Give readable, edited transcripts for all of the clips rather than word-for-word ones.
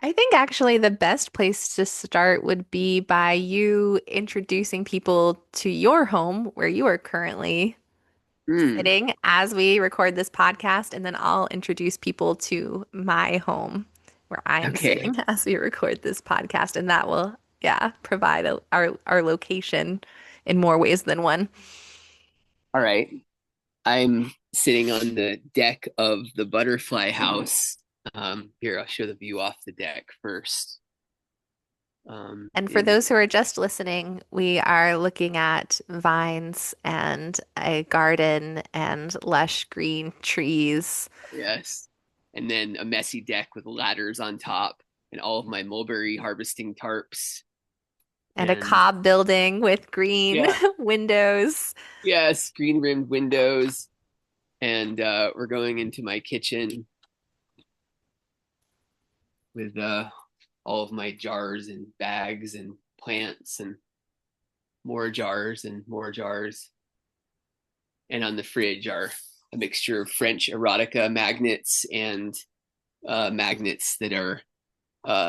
I think actually the best place to start would be by you introducing people to your home where you are currently Hmm. sitting as we record this podcast, and then I'll introduce people to my home where I'm Okay. sitting as we record this podcast, and that will, yeah, provide our location in more ways than one. All right. I'm sitting on the deck of the butterfly house. Here, I'll show the view off the deck first. And for In those who are just listening, we are looking at vines and a garden and lush green trees yes, and then a messy deck with ladders on top, and all of my mulberry harvesting tarps. and a And cob building with green yeah, windows. yes, green rimmed windows. And we're going into my kitchen with all of my jars and bags and plants and more jars and more jars. And on the fridge are a mixture of French erotica magnets and magnets that are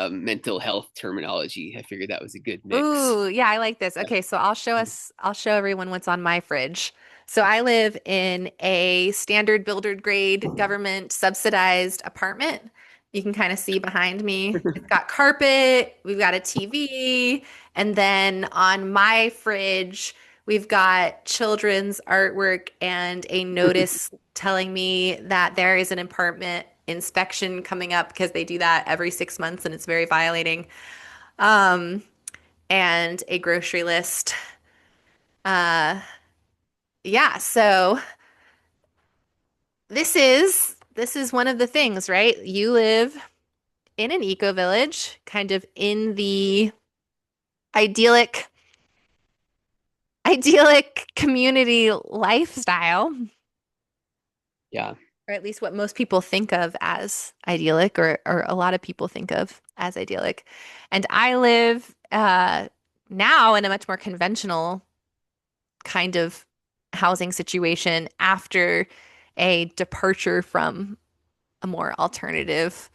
mental health terminology. I figured that was a good mix. Ooh, yeah, I like this. Okay, so I'll show everyone what's on my fridge. So I live in a standard builder grade government subsidized apartment. You can kind of see behind me. It's got carpet, we've got a TV, and then on my fridge, we've got children's artwork and a notice telling me that there is an apartment inspection coming up because they do that every 6 months and it's very violating. Um, and a grocery list. Uh, yeah, so this is one of the things, right? You live in an eco village, kind of in the idyllic idyllic community lifestyle, Yeah. or at least what most people think of as idyllic, or a lot of people think of as idyllic. And I live now in a much more conventional kind of housing situation after a departure from a more alternative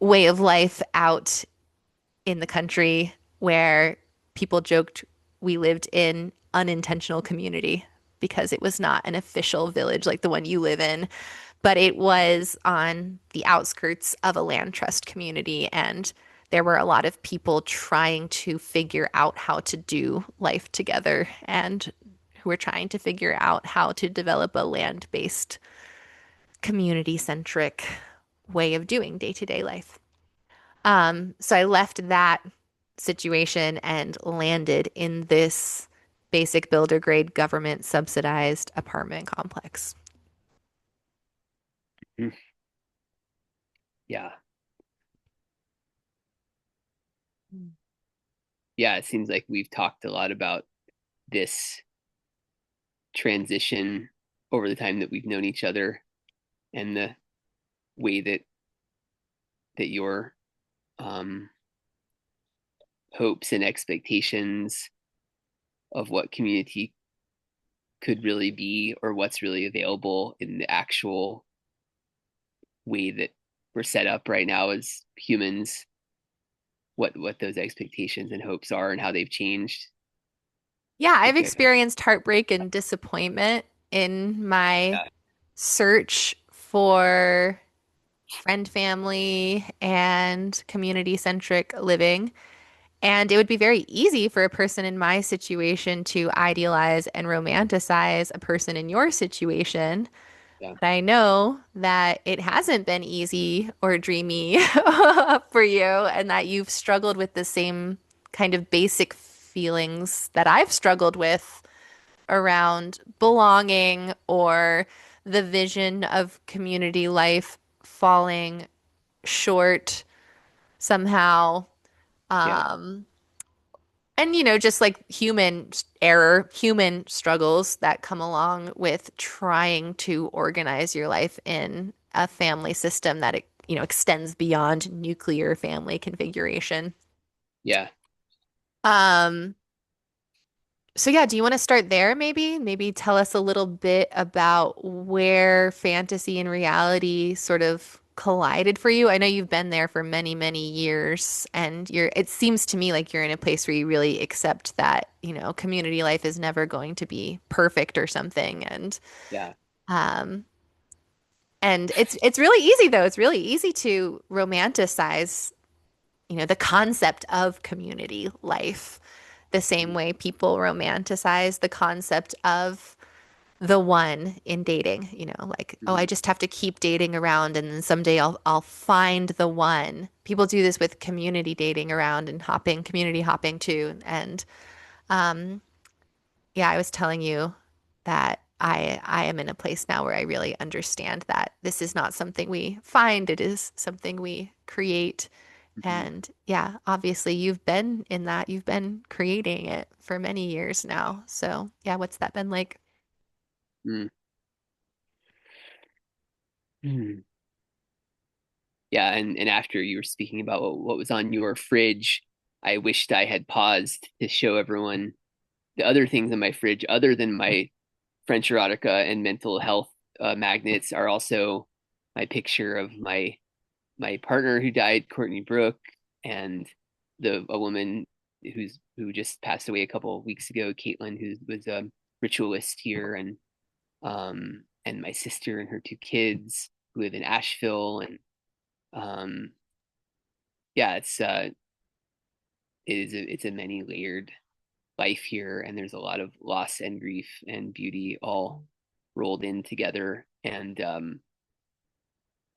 way of life out in the country where people joked we lived in unintentional community because it was not an official village like the one you live in, but it was on the outskirts of a land trust community. And there were a lot of people trying to figure out how to do life together and who were trying to figure out how to develop a land-based, community-centric way of doing day-to-day life. So I left that situation and landed in this basic builder grade government subsidized apartment complex. Mm. Yeah. Yeah. It seems like we've talked a lot about this transition over the time that we've known each other and the way that your um, hopes and expectations of what community could really be or what's really available in the actual way that we're set up right now as humans, what those expectations and hopes are and how they've changed. Yeah, I've Okay. experienced heartbreak and disappointment in my Yeah. search for friend, family, and community-centric living. And it would be very easy for a person in my situation to idealize and romanticize a person in your situation. Yeah. But I know that it hasn't been easy or dreamy for you, and that you've struggled with the same kind of basic feelings that I've struggled with around belonging or the vision of community life falling short somehow. Yeah. Um, and just like human error, human struggles that come along with trying to organize your life in a family system that extends beyond nuclear family configuration. Yeah. Um, so yeah, do you want to start there maybe? Maybe tell us a little bit about where fantasy and reality sort of collided for you? I know you've been there for many, many years, and it seems to me like you're in a place where you really accept that, community life is never going to be perfect or something. Yeah. Um, and it's really easy though. It's really easy to romanticize, the concept of community life the same way people romanticize the concept of the one in dating, like, oh, I Mhm. just have to keep dating around and then someday I'll find the one. People do this with community dating around and community hopping too. And um yeah, I was telling you that I am in a place now where I really understand that this is not something we find, it is something we create. Mhm. And yeah, obviously you've been in that, you've been creating it for many years now. So yeah, what's that been like? Mm. Mm. Yeah, and after you were speaking about what was on your fridge, I wished I had paused to show everyone the other things in my fridge, other than my French erotica and mental health magnets, are also my picture of my partner who died, Courtney Brooke, and a woman who just passed away a couple of weeks ago, Caitlin, who was a ritualist here, and my sister and her two kids who live in Asheville, and um, yeah, it's a many layered life here, and there's a lot of loss and grief and beauty all rolled in together, and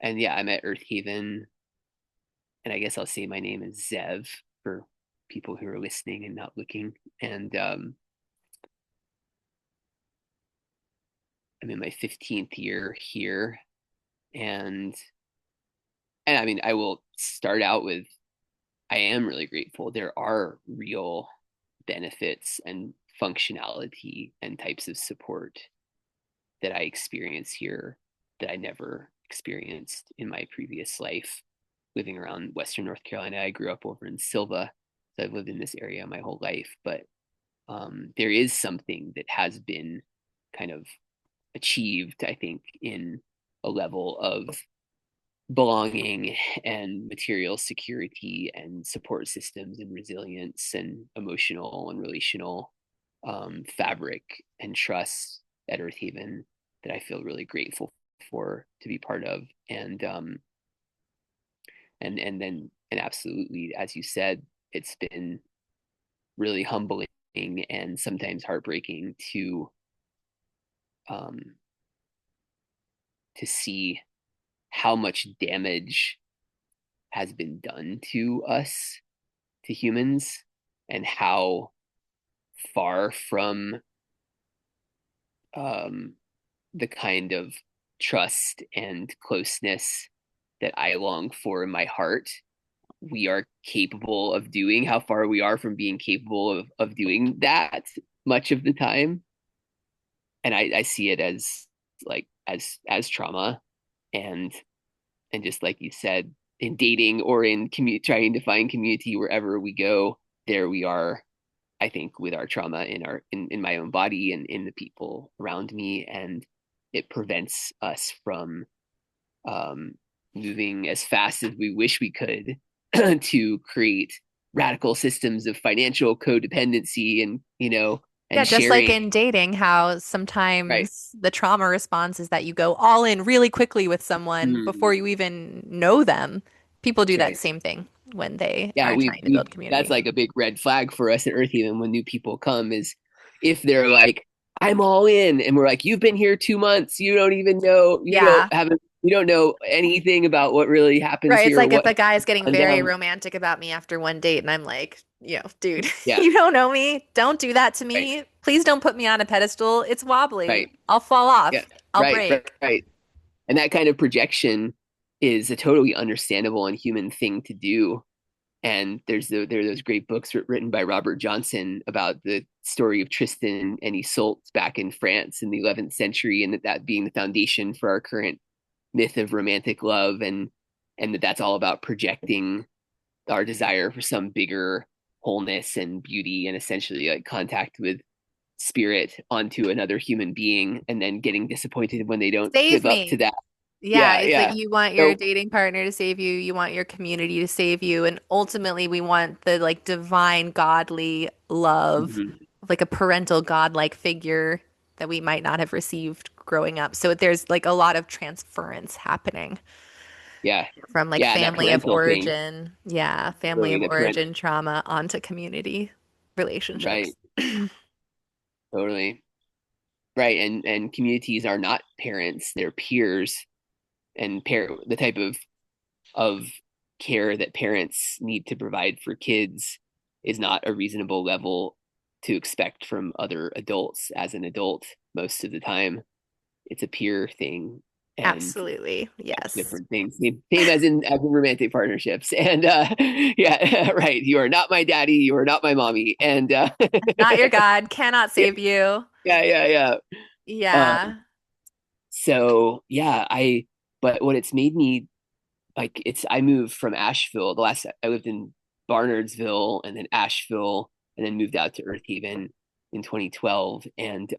yeah, I'm at Earth Haven, and I guess I'll say my name is Zev for people who are listening and not looking. And I'm in my 15th year here, and and I mean, I will start out with I am really grateful. There are real benefits and functionality and types of support that I experience here that I never experienced in my previous life living around Western North Carolina. I grew up over in Silva, so I've lived in this area my whole life, but there is something that has been kind of achieved, I think, in a level of belonging and material security and support systems and resilience and emotional and relational fabric and trust at Earth Haven that I feel really grateful for to be part of. And absolutely, as you said, it's been really humbling and sometimes heartbreaking um, to see how much damage has been done to us, to humans, and how far from um, the kind of trust and closeness that I long for in my heart we are capable of doing, how far we are from being capable of doing that much of the time. And I see it as like as trauma, and just like you said, in dating or in trying to find community wherever we go, there we are, I think, with our trauma in my own body and in the people around me, and it prevents us from um, moving as fast as we wish we could to create radical systems of financial codependency and Yeah, and just like sharing. in dating, how Right. sometimes the trauma response is that you go all in really quickly with someone before Mm, you even know them. People do that's that right. same thing when they Yeah, are trying to build that's community. like a big red flag for us at Earth Even when new people come, is if they're like, I'm all in, and we're like, you've been here 2 months, you don't even know, Yeah. you don't know anything about what really happens Right. It's here or like if what a guy is getting gone very down. romantic about me after one date, and I'm like, dude, Yeah, you don't know me. Don't do that to right, me. Please don't put me on a pedestal. It's wobbly. right, I'll fall yeah, off. I'll right, right, break. right. And that kind of projection is a totally understandable and human thing to do. And there are those great books written by Robert Johnson about the story of Tristan and Isolde back in France in the 11th century, and that being the foundation for our current myth of romantic love, and that's all about projecting our desire for some bigger wholeness and beauty, and essentially like contact with spirit onto another human being, and then getting disappointed when they don't Save live up to me. that. Yeah, Yeah, it's like yeah. you want your So, dating partner to save you, you want your community to save you, and ultimately we want the like divine godly love, mhm, like a parental godlike figure that we might not have received growing up. So there's like a lot of transference happening yeah, from like yeah, and that family of parental thing, origin, yeah, family totally of the parent, origin trauma onto community right, relationships. totally, right, and communities are not parents; they're peers, and the type of care that parents need to provide for kids is not a reasonable level to expect from other adults as an adult most of the time. It's a peer thing, and Absolutely. that's Yes. different things. Same as in romantic partnerships. And yeah, right. You are not my daddy. You are not my mommy. And Not your God, cannot yeah, save you. yeah, yeah. Um, Yeah. so yeah, but what it's made me like it's I moved from Asheville. The last I lived in Barnardsville and then Asheville and then moved out to Earth Haven in 2012. And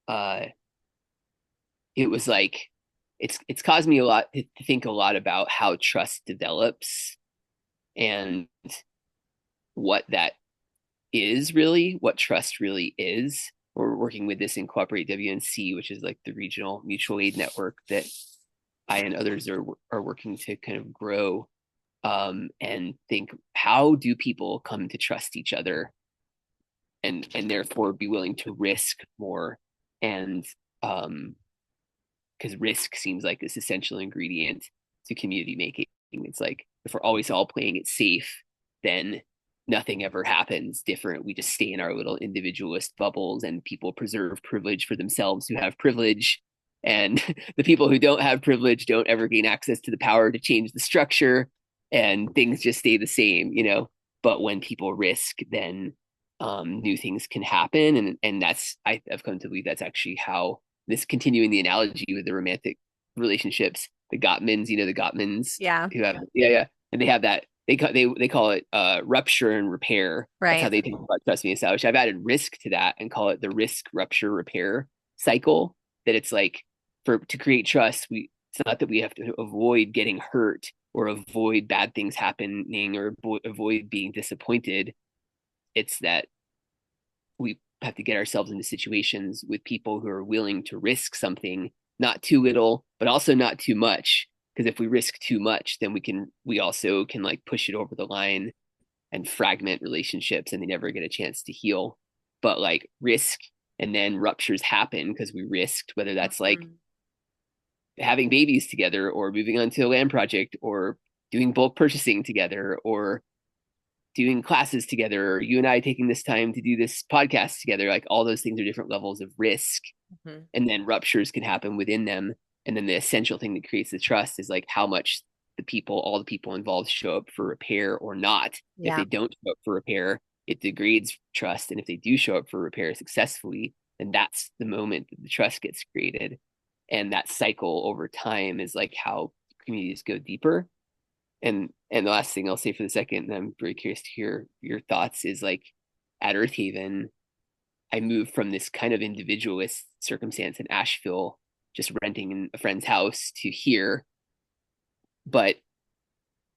uh it was like it's caused me a lot to think a lot about how trust develops and what that is really, what trust really is. We're working with this in Cooperate WNC, which is like the regional mutual aid network that I and others are working to kind of grow, and think, how do people come to trust each other and therefore be willing to risk more, and because risk seems like this essential ingredient to community making. It's like if we're always all playing it safe, then nothing ever happens different. We just stay in our little individualist bubbles, and people preserve privilege for themselves who have privilege. And the people who don't have privilege don't ever gain access to the power to change the structure, and things just stay the same, you know. But when people risk, then new things can happen, and I've come to believe that's actually how this continuing the analogy with the romantic relationships, the Gottmans, you know, the Gottmans Yeah. who have, yeah, yeah, and they have that they call it rupture and repair. That's how Right. they think about trust being established. I've added risk to that and call it the risk rupture repair cycle. That it's like for to create trust, it's not that we have to avoid getting hurt or avoid bad things happening or avoid being disappointed. It's that we have to get ourselves into situations with people who are willing to risk something, not too little, but also not too much. Because if we risk too much, then we also can like push it over the line and fragment relationships and they never get a chance to heal. But like risk and then ruptures happen because we risked, whether that's like Mhm. having babies together or moving on to a land project or doing bulk purchasing together or doing classes together, or you and I taking this time to do this podcast together. Like all those things are different levels of risk, Mhm. and then ruptures can happen within them. And then the essential thing that creates the trust is like how much all the people involved show up for repair or not. If Yeah. they don't show up for repair, it degrades trust. And if they do show up for repair successfully, then that's the moment that the trust gets created. And that cycle over time is like how communities go deeper. And the last thing I'll say for the second, and I'm very curious to hear your thoughts, is like at Earth Haven, I moved from this kind of individualist circumstance in Asheville, just renting in a friend's house, to here. But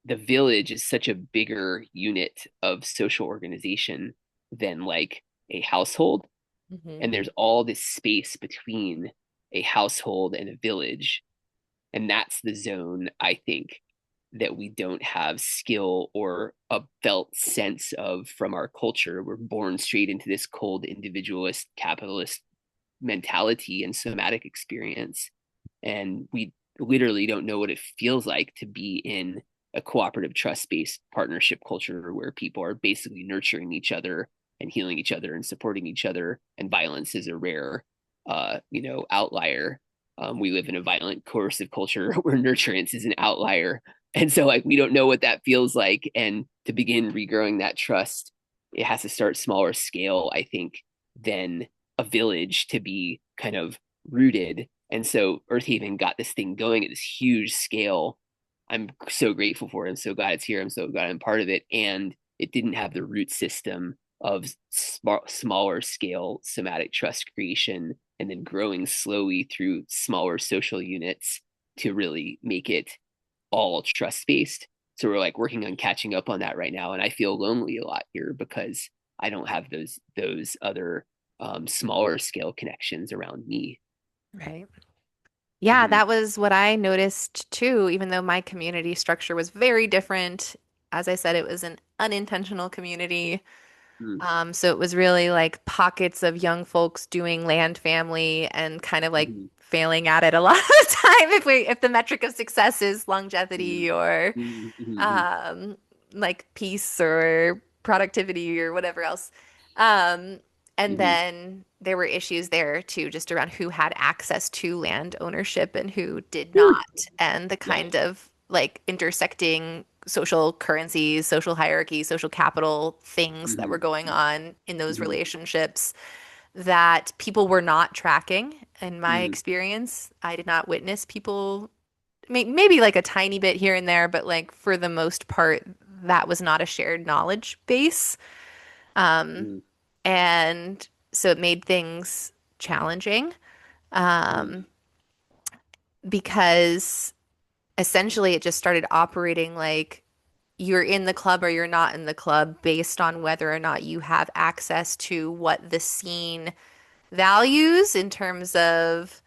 the village is such a bigger unit of social organization than like a household. Mhm. And there's all this space between a household and a village. And that's the zone, I think, that we don't have skill or a felt sense of from our culture. We're born straight into this cold individualist capitalist mentality and somatic experience. And we literally don't know what it feels like to be in a cooperative trust-based partnership culture where people are basically nurturing each other and healing each other and supporting each other, and violence is a rare outlier. We live in a violent coercive culture where nurturance is an outlier, and so like we don't know what that feels like. And to begin regrowing that trust, it has to start smaller scale, I think, than a village to be kind of rooted. And so Earthhaven got this thing going at this huge scale. I'm so grateful for it. I'm so glad it's here. I'm so glad I'm part of it. And it didn't have the root system of smaller scale somatic trust creation and then growing slowly through smaller social units to really make it all trust based. So we're like working on catching up on that right now, and I feel lonely a lot here because I don't have those other smaller scale connections around me. Right. Yeah, Mm-hmm. that was what I noticed too, even though my community structure was very different. As I said, it was an unintentional community. So it was really like pockets of young folks doing land family and kind of like Mm-hmm. failing at it a lot of the time if the metric of success is longevity or Mm-hmm. Mm-hmm. um, like peace or productivity or whatever else. Um, and Mm-hmm. then there were issues there too, just around who had access to land ownership and who did not, and the Yeah. kind of like intersecting social currencies, social hierarchies, social capital things that were going Mm-hmm. on in those Mm-hmm. relationships that people were not tracking. In my Mm-hmm. experience, I did not witness people maybe like a tiny bit here and there, but like for the most part, that was not a shared knowledge base. Um, Mm-hmm. and so it made things challenging um, because essentially it just started operating like you're in the club or you're not in the club based on whether or not you have access to what the scene values in terms of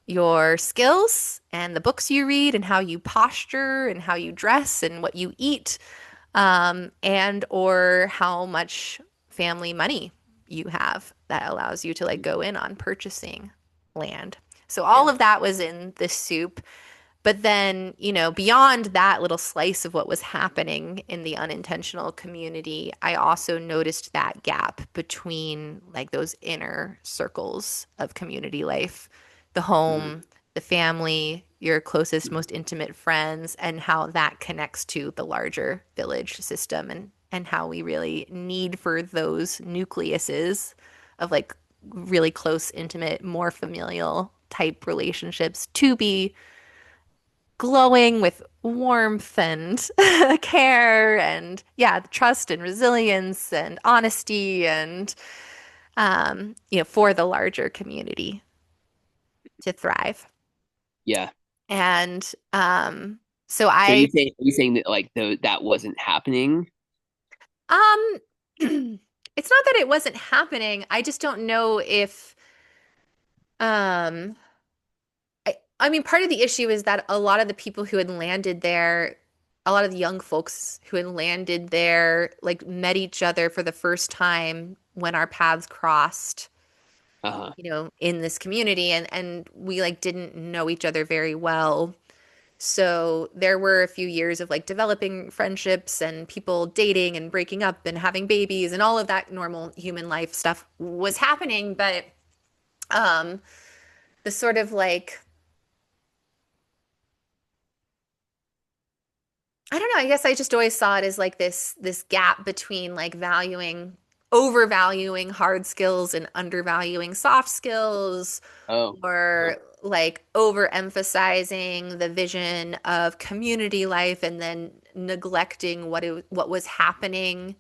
your skills and the books you read and how you posture and how you dress and what you eat, and or how much family money you have that allows you to like go in on purchasing land. So all Yeah. of that was in the soup. But then, beyond that little slice of what was happening in the unintentional community, I also noticed that gap between like those inner circles of community life, the Mm-hmm. home, the family, your closest, most intimate friends, and how that connects to the larger village system and how we really need for those nucleuses of like really close, intimate, more familial type relationships to be glowing with warmth and care and yeah, trust and resilience and honesty and for the larger community to thrive. Yeah. And so So I are you saying that like though that wasn't happening? um it's not that it wasn't happening. I just don't know if um I mean, part of the issue is that a lot of the people who had landed there, a lot of the young folks who had landed there, like met each other for the first time when our paths crossed, Uh-huh. in this community, and we like didn't know each other very well. So there were a few years of like developing friendships and people dating and breaking up and having babies and all of that normal human life stuff was happening, but um the sort of like I don't know. I guess I just always saw it as like this gap between like overvaluing hard skills and undervaluing soft skills, Oh. Uh-huh. or like overemphasizing the vision of community life and then neglecting what was happening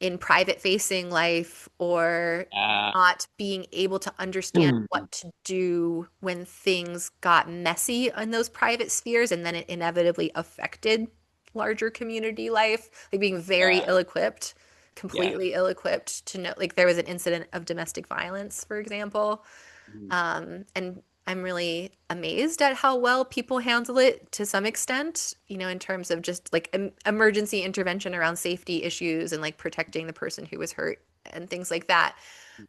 in private facing life, or Uh, not being able to understand mm, what to do when things got messy in those private spheres and then it inevitably affected larger community life, like being very yeah. ill-equipped, Yeah. completely ill-equipped to know, like there was an incident of domestic violence, for example, Mhm. and I'm really amazed at how well people handle it to some extent, in terms of just like emergency intervention around safety issues and like protecting the person who was hurt and things like that.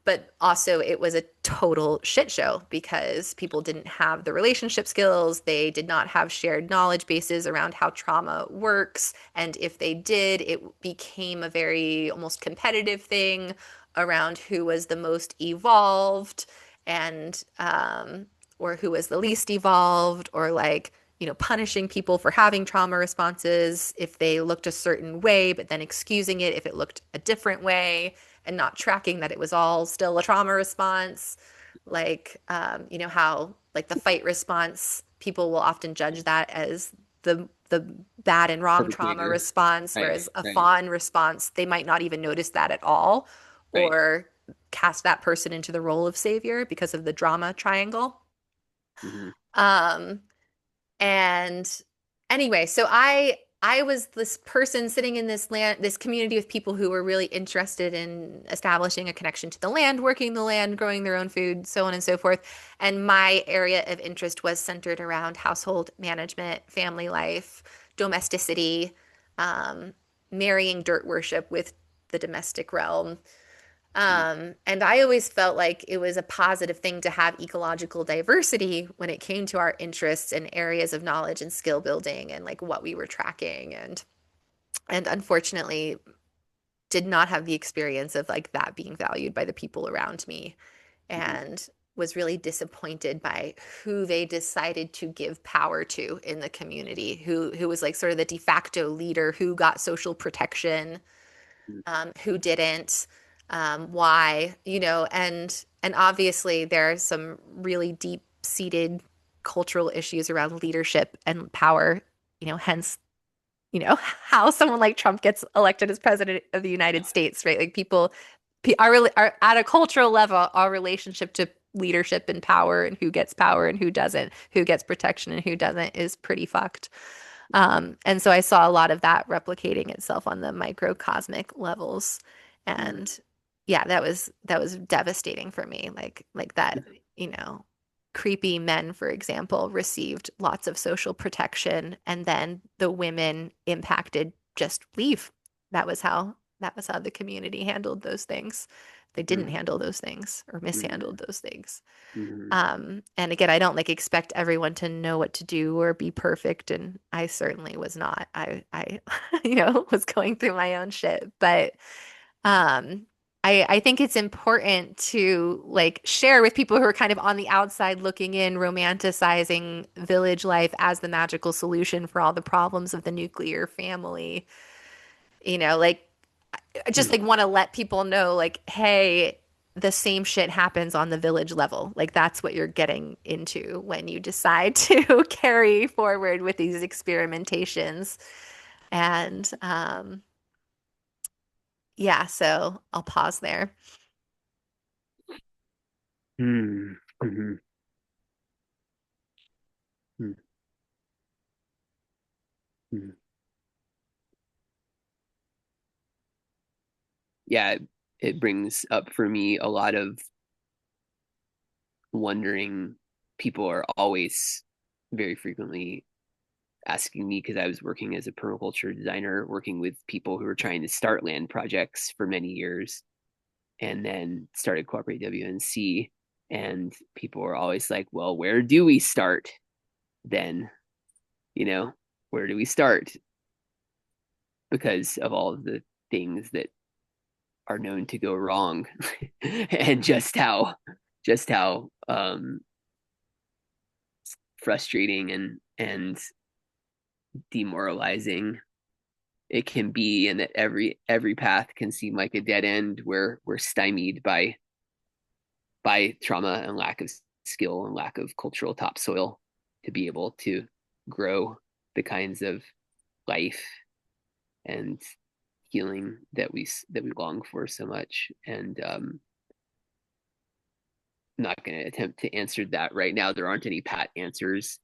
But also, it was a total shit show because people didn't have the relationship skills. They did not have shared knowledge bases around how trauma works. And if they did, it became a very almost competitive thing around who was the most evolved and or who was the least evolved, or like punishing people for having trauma responses if they looked a certain way but then excusing it if it looked a different way and not tracking that it was all still a trauma response, like how like the fight response, people will often judge that as the bad and wrong trauma Perpetrator. response, Right. whereas a Right. fawn response they might not even notice that at all, Right. or cast that person into the role of savior because of the drama triangle. Hmm. Um, and anyway, so I was this person sitting in this community with people who were really interested in establishing a connection to the land, working the land, growing their own food, so on and so forth. And my area of interest was centered around household management, family life, domesticity, um, marrying dirt worship with the domestic realm. And I always felt like it was a positive thing to have ecological diversity when it came to our interests and areas of knowledge and skill building and like what we were tracking. And unfortunately did not have the experience of like that being valued by the people around me Hmm. and was really disappointed by who they decided to give power to in the community, who was like sort of the de facto leader, who got social protection, who didn't, why, and obviously there are some really deep-seated cultural issues around leadership and power, hence, how someone like Trump gets elected as president of the United States, right? Like people are at a cultural level, our relationship to leadership and power and who gets power and who doesn't, who gets protection and who doesn't is pretty fucked. And so I saw a lot of that replicating itself on the microcosmic levels. Hmm. And yeah, that was devastating for me. Like that, you know, creepy men, for example, received lots of social protection and then the women impacted just leave. That was how the community handled those things. They didn't handle those things or Hmm. mishandled those things. Hmm. And again, I don't like expect everyone to know what to do or be perfect, and I certainly was not. I was going through my own shit, but um, I think it's important to like share with people who are kind of on the outside looking in, romanticizing village life as the magical solution for all the problems of the nuclear family. Like I just like want to let people know like, hey, the same shit happens on the village level. Like that's what you're getting into when you decide to carry forward with these experimentations. And yeah, so I'll pause there. Hmm. Hmm. Hmm. Hmm. Yeah, it brings up for me a lot of wondering. People are always very frequently asking me because I was working as a permaculture designer, working with people who were trying to start land projects for many years, and then started Cooperate WNC. And people were always like, "Well, where do we start then? You know, where do we start?" Because of all of the things that are known to go wrong, and just how frustrating and demoralizing it can be, and that every path can seem like a dead end where we're stymied by trauma and lack of skill and lack of cultural topsoil to be able to grow the kinds of life and healing that we long for so much. And I'm not going to attempt to answer that right now. There aren't any pat answers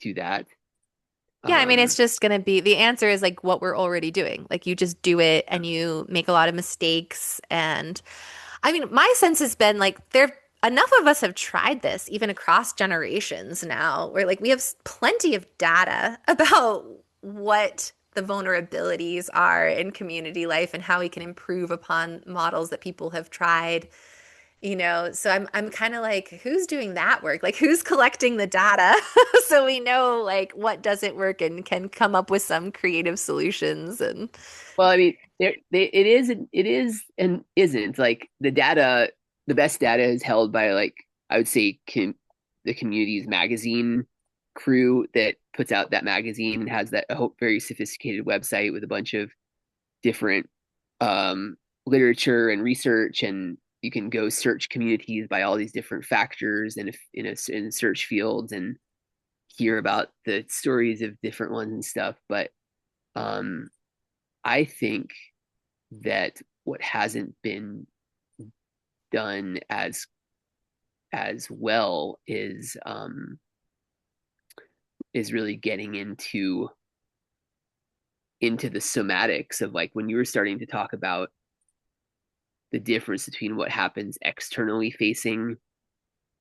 to that. Yeah, I mean, it's um just gonna be the answer is like what we're already doing. Like you just do it and you make a lot of mistakes. And I mean, my sense has been like there enough of us have tried this even across generations now, where like we have plenty of data about what the vulnerabilities are in community life and how we can improve upon models that people have tried. So I'm kind of like, who's doing that work? Like, who's collecting the data so we know like what doesn't work and can come up with some creative solutions and well, I mean, it is and isn't like the data. The best data is held by, like, I would say, the community's magazine crew that puts out that magazine and has that, I hope, very sophisticated website with a bunch of different um, literature and research, and you can go search communities by all these different factors and if in search fields and hear about the stories of different ones and stuff. But um, I think that what hasn't been done as well is really getting into the somatics of like when you were starting to talk about the difference between what happens externally facing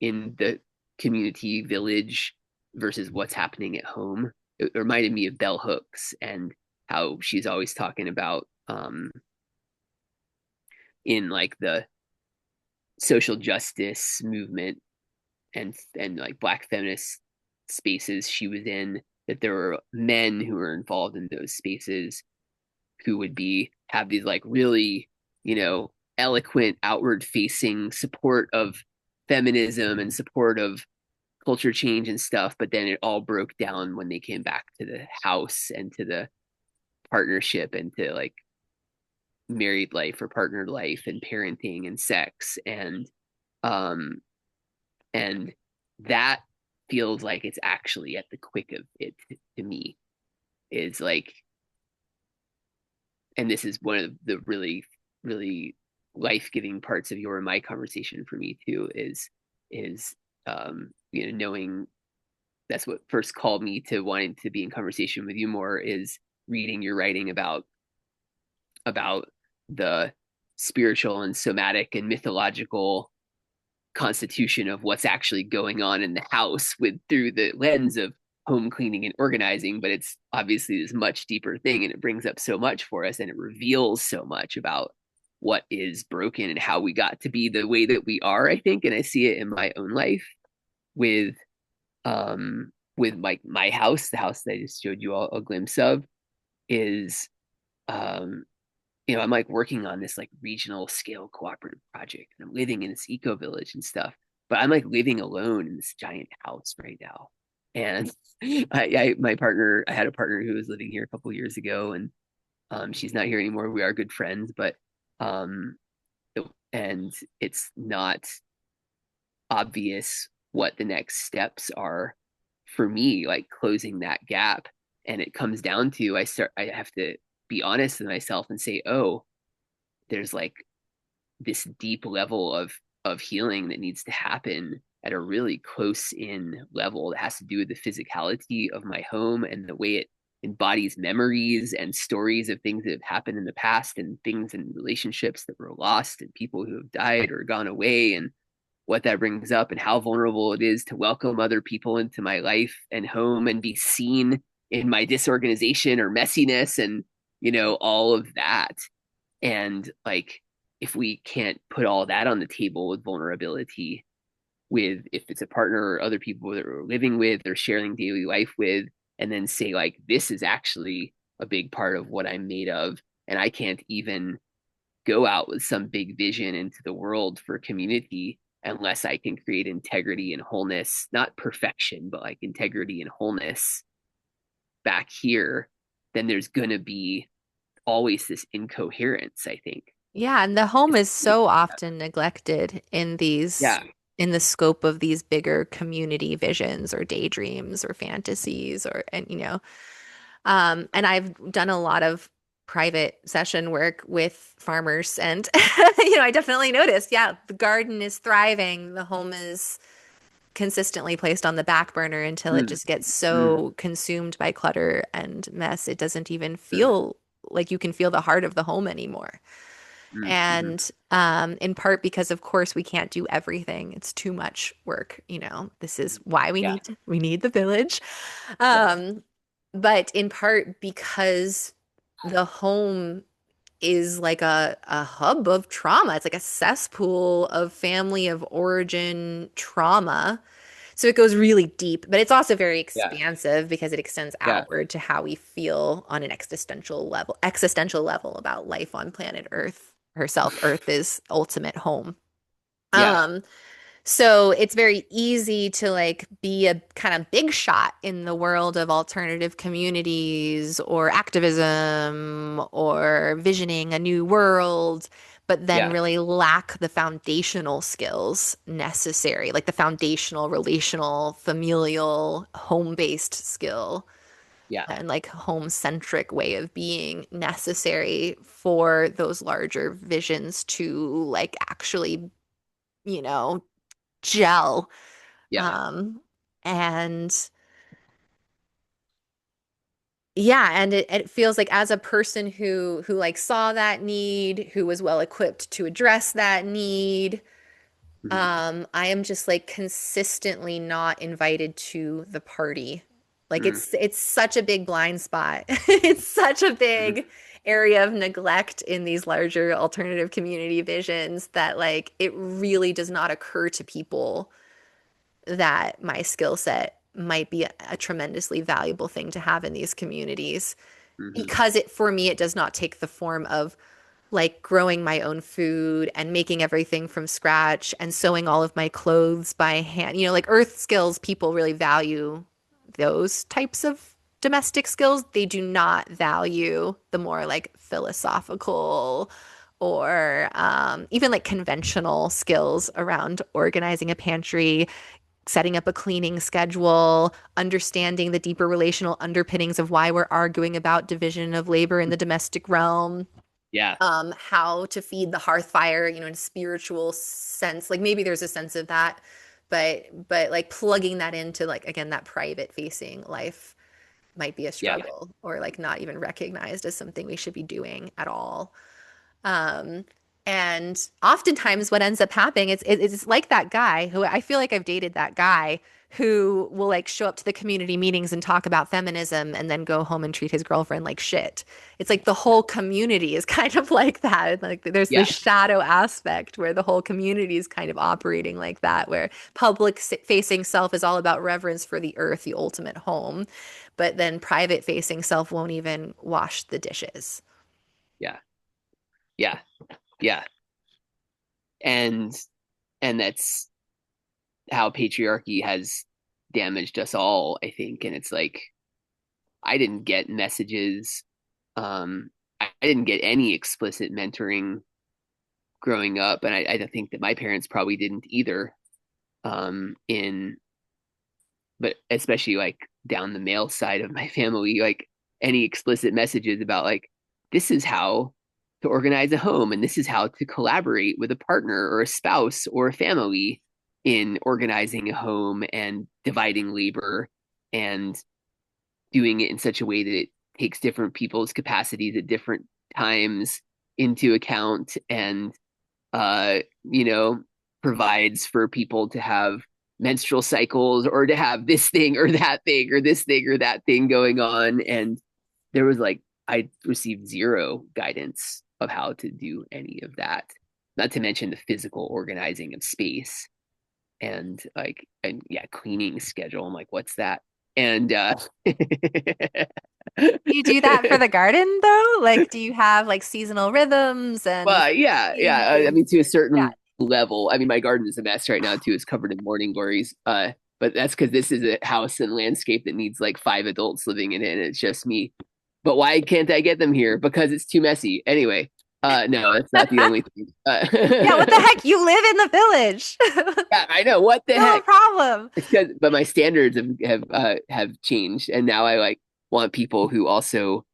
in the community village versus what's happening at home. It reminded me of Bell Hooks and how she's always talking about in like the social justice movement and like black feminist spaces she was in, that there were men who were involved in those spaces who would be have these like really, eloquent outward facing support of feminism and support of culture change and stuff, but then it all broke down when they came back to the house and to the partnership and to like married life or partnered life and parenting and sex um and that feels like it's actually at the quick of it to me, is like, and this is one of the really really life-giving parts of your and my conversation for me too, is knowing that's what first called me to wanting to be in conversation with you more, is reading your writing about the spiritual and somatic and mythological constitution of what's actually going on in the house with through the lens of home cleaning and organizing. But it's obviously this much deeper thing, and it brings up so much for us, and it reveals so much about what is broken and how we got to be the way that we are, I think. And I see it in my own life with my house, the house that I just showed you all a glimpse of, is um I'm like working on this like regional scale cooperative project, and I'm living in this eco village and stuff, but I'm like living alone in this giant house right now. And my partner, I had a partner who was living here a couple of years ago, and she's not here anymore. We are good friends, but um, and it's not obvious what the next steps are for me, like closing that gap. And it comes down to I have to be honest with myself and say, oh, there's like this deep level of healing that needs to happen at a really close in level that has to do with the physicality of my home and the way it embodies memories and stories of things that have happened in the past, and things and relationships that were lost, and people who have died or gone away, and what that brings up, and how vulnerable it is to welcome other people into my life and home and be seen in my disorganization or messiness, and all of that. And like, if we can't put all that on the table with vulnerability, with if it's a partner or other people that we're living with or sharing daily life with, and then say like, this is actually a big part of what I'm made of, and I can't even go out with some big vision into the world for community unless I can create integrity and wholeness, not perfection, but like integrity and wholeness back here, then there's going to be always this incoherence, I think. Yeah, and the home is so often neglected in these Yeah, in the scope of these bigger community visions or daydreams or fantasies or and I've done a lot of private session work with farmers and I definitely noticed, yeah, the garden is thriving, the home is consistently placed on the back burner until it mm, just gets mm, so consumed by clutter and mess, it doesn't even mm, feel like you can feel the heart of the home anymore. mm, mm. And in part because, of course, we can't do everything. It's too much work. This is why Yeah, we need the village. yeah, Um, but in part because the home is like a hub of trauma. It's like a cesspool of family of origin trauma. So it goes really deep, but it's also very yeah, expansive because it extends yeah, outward to how we feel on an existential level about life on planet Earth herself. Earth is ultimate home. yeah, Um, so it's very easy to like be a kind of big shot in the world of alternative communities or activism or visioning a new world, but then yeah, really lack the foundational skills necessary, like the foundational, relational, familial, home-based skill yeah, and like home-centric way of being necessary for those larger visions to like actually you know, gel. Yeah. Um, and yeah, and it feels like as a person who like saw that need, who was well equipped to address that need, Mhm. I am just like consistently not invited to the party. Like Mhm. it's such a big blind spot. It's such a Mhm. big area of neglect in these larger alternative community visions that like it really does not occur to people that my skill set might be a tremendously valuable thing to have in these communities Mhm. because it for me it does not take the form of like growing my own food and making everything from scratch and sewing all of my clothes by hand. You know, like earth skills, people really value those types of domestic skills. They do not value the more like philosophical or even like conventional skills around organizing a pantry, setting up a cleaning schedule, understanding the deeper relational underpinnings of why we're arguing about division of labor in the domestic realm, Yeah. how to feed the hearth fire, you know, in a spiritual sense. Like maybe there's a sense of that, but like plugging that into like again that private facing life might be a Yeah. struggle or like not even recognized as something we should be doing at all. Um, and oftentimes what ends up happening, it's like that guy who I feel like I've dated that guy who will like show up to the community meetings and talk about feminism and then go home and treat his girlfriend like shit. It's like the whole community is kind of like that. Like there's this Yeah. shadow aspect where the whole community is kind of operating like that, where public facing self is all about reverence for the earth, the ultimate home, but then private facing self won't even wash the dishes. Yeah. Yeah. Yeah. And that's how patriarchy has damaged us all, I think. And it's like I didn't get messages. I didn't get any explicit mentoring growing up, and I think that my parents probably didn't either. In but especially like down the male side of my family, like any explicit messages about like this is how to organize a home and this is how to collaborate with a partner or a spouse or a family in organizing a home and dividing labor and doing it in such a way that it takes different people's capacities at different times into account and uh you know provides for people to have menstrual cycles or to have this thing or that thing or this thing or that thing going on. And there was like I received zero guidance of how to do any of that, not to mention the physical organizing of space and like and yeah cleaning schedule. I'm like what's that? And Do you do that for the garden though? Like, do you have like seasonal rhythms and well, yeah, yeah. I seasons? mean, to a Yeah. certain level. I mean, my garden is a mess right now too. It's covered in morning glories. But that's because this is a house and landscape that needs like five adults living in it, and it's just me. But why can't I get them here? Because it's too messy. Anyway, no, that's not the only thing. Yeah, what the heck? You live in the village. Yeah, I know. What the No heck? problem. It's because, but my standards have changed, and now I like want people who also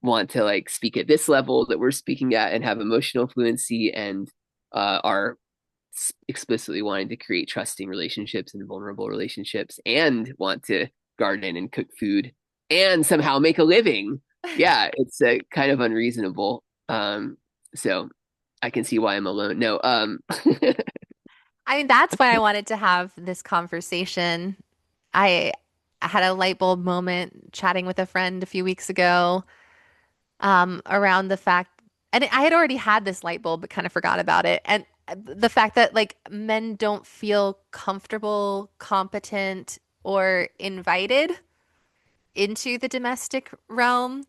want to like speak at this level that we're speaking at and have emotional fluency and are explicitly wanting to create trusting relationships and vulnerable relationships and want to garden and cook food and somehow make a living. Yeah, it's kind of unreasonable. So I can see why I'm alone. No, I mean, that's why I wanted to have this conversation. I I had a light bulb moment chatting with a friend a few weeks ago, around the fact, and I had already had this light bulb, but kind of forgot about it. And the fact that like men don't feel comfortable, competent, or invited into the domestic realm.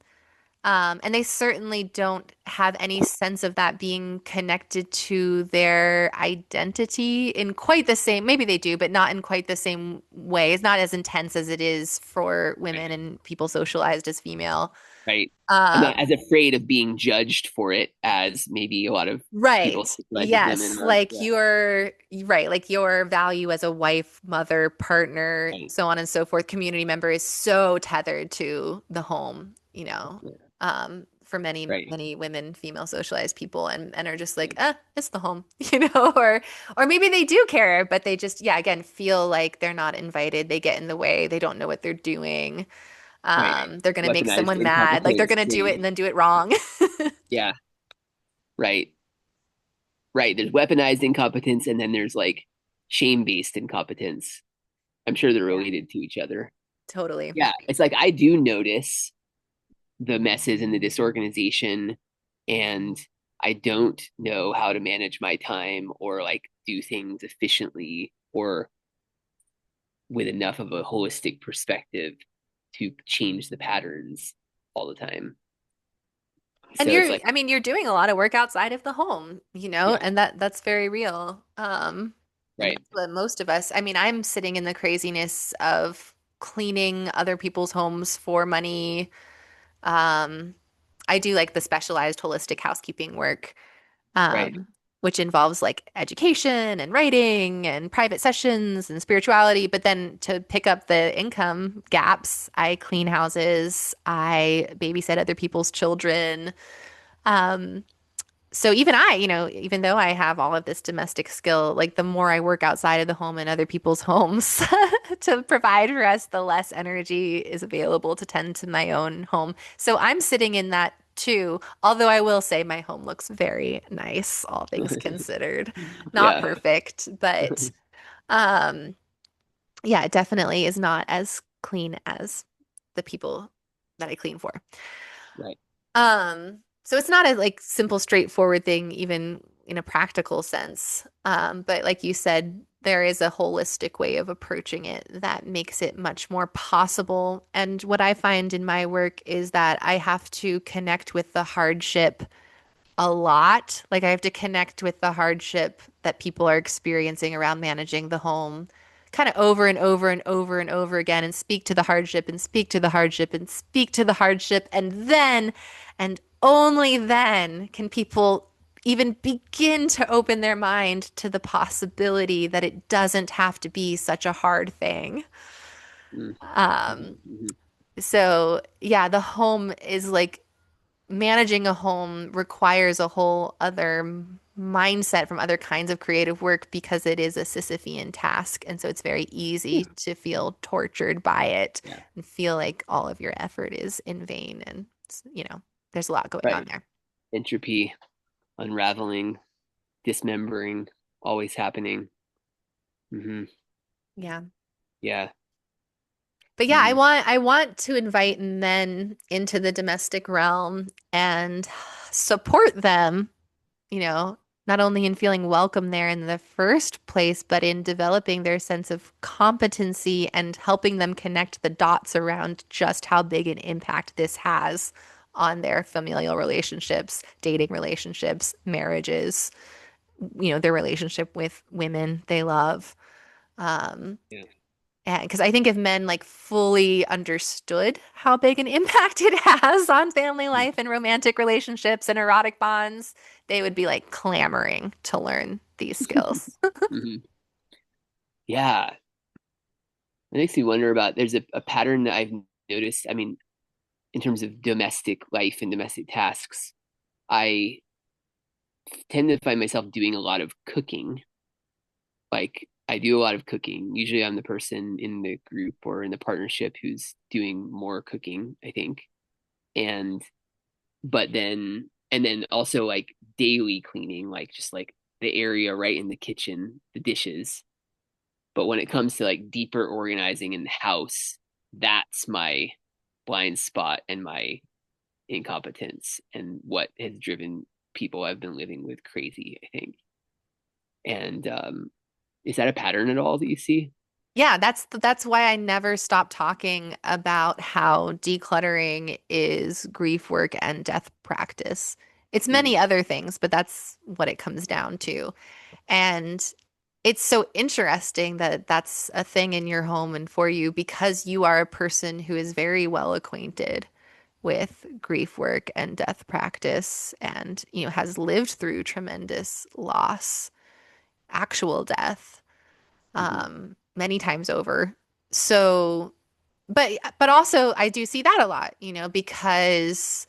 And they certainly don't have any sense of that being connected to their identity in quite the same, maybe they do, but not in quite the same way. It's not as intense as it is for women and people socialized as female. right. I'm not Um, as afraid of being judged for it as maybe a lot of people right. socialize as women Yes. are. Like Yeah, your, right. Like your value as a wife, mother, partner, right. so on and so forth, community member is so tethered to the home, you know, Yeah. for many, Right. many women, female socialized people and are just like, it's the home, you know, or maybe they do care, but they just, yeah, again, feel like they're not invited. They get in the way. They don't know what they're doing. Right. They're gonna make Weaponized someone mad. Like they're incompetence. gonna do it and then do it wrong. Yeah. Right. Right. There's weaponized incompetence, and then there's like shame-based incompetence. I'm sure they're Yeah, related to each other. totally. Yeah. It's like I do notice the messes and the disorganization, and I don't know how to manage my time or like do things efficiently or with enough of a holistic perspective to change the patterns all the time. And So it's like, I mean, you're doing a lot of work outside of the home, you know, yeah, and that's very real. And right, that's what most of us, I mean, I'm sitting in the craziness of cleaning other people's homes for money. Um, I do like the specialized holistic housekeeping work, right, um, which involves like education and writing and private sessions and spirituality. But then to pick up the income gaps, I clean houses, I babysit other people's children. Um, so even I, you know, even though I have all of this domestic skill, like the more I work outside of the home and other people's homes to provide for us, the less energy is available to tend to my own home. So I'm sitting in that too. Although I will say my home looks very nice, all things considered. Not yeah, perfect, but um yeah, it definitely is not as clean as the people that I clean for. right, So it's not a like simple, straightforward thing, even in a practical sense. But like you said, there is a holistic way of approaching it that makes it much more possible. And what I find in my work is that I have to connect with the hardship a lot. Like I have to connect with the hardship that people are experiencing around managing the home kind of over and over and over and over again and speak to the hardship and speak to the hardship and speak to the hardship. And then, and only then can people even begin to open their mind to the possibility that it doesn't have to be such a hard thing. mm, Um, mhm, so yeah, the home is like managing a home requires a whole other mindset from other kinds of creative work because it is a Sisyphean task. And so it's very easy yeah, to feel tortured by it yeah, and feel like all of your effort is in vain. And, you know, there's a lot going on right. there. Entropy, unraveling, dismembering, always happening. Hmm. Yeah. Yeah. But yeah, Mm, I want to invite men into the domestic realm and support them, you know, not only in feeling welcome there in the first place, but in developing their sense of competency and helping them connect the dots around just how big an impact this has on their familial relationships, dating relationships, marriages, you know, their relationship with women they love. Um, yeah. and because I think if men like fully understood how big an impact it has on family life and romantic relationships and erotic bonds, they would be like clamoring to learn these skills. Hmm. Yeah. It makes me wonder about there's a pattern that I've noticed. I mean, in terms of domestic life and domestic tasks, I tend to find myself doing a lot of cooking. Like I do a lot of cooking. Usually I'm the person in the group or in the partnership who's doing more cooking, I think. And but then and then also like daily cleaning, like just like the area right in the kitchen, the dishes. But when it comes to like deeper organizing in the house, that's my blind spot and my incompetence and what has driven people I've been living with crazy, I think. And is that a pattern at all that you see? Yeah, that's why I never stop talking about how decluttering is grief work and death practice. It's Mm-hmm. many other things, but that's what it comes down to. And it's so interesting that that's a thing in your home and for you because you are a person who is very well acquainted with grief work and death practice and, you know, has lived through tremendous loss, actual death, Mm-hmm. many times over. So but also I do see that a lot, you know, because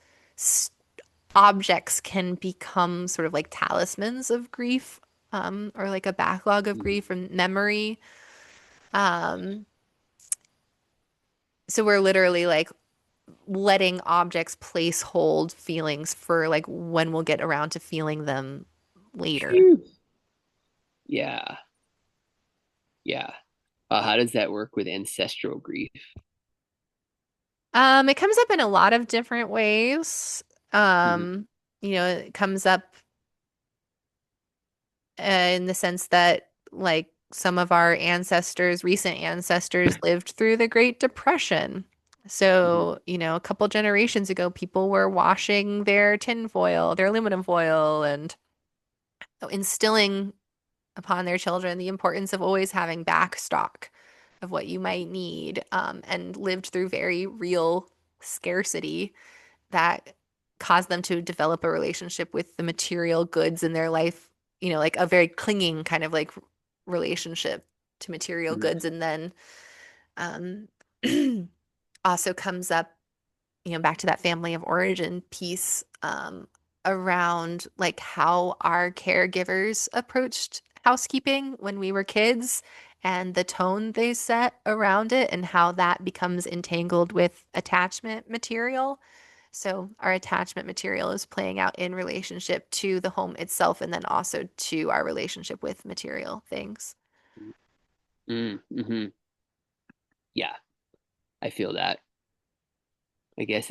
objects can become sort of like talismans of grief, or like a backlog of Mm. grief and memory. Um, so we're literally like letting objects place hold feelings for like when we'll get around to feeling them later. Phew. Yeah, yeah. How does that work with ancestral grief? It comes up in a lot of different ways. Mhm. Um, it comes up in the sense that like some of our ancestors, recent ancestors, lived through the Great Depression. Mhm. So, a couple generations ago, people were washing their tin foil, their aluminum foil, and instilling upon their children the importance of always having backstock of what you might need, and lived through very real scarcity that caused them to develop a relationship with the material goods in their life, like a very clinging kind of like relationship to material Mhm. goods. And then um, also comes up, back to that family of origin piece, around like how our caregivers approached housekeeping when we were kids and the tone they set around it and how that becomes entangled with attachment material. So our attachment material is playing out in relationship to the home itself and then also to our relationship with material things. Mm-hmm. Yeah, I feel that. I guess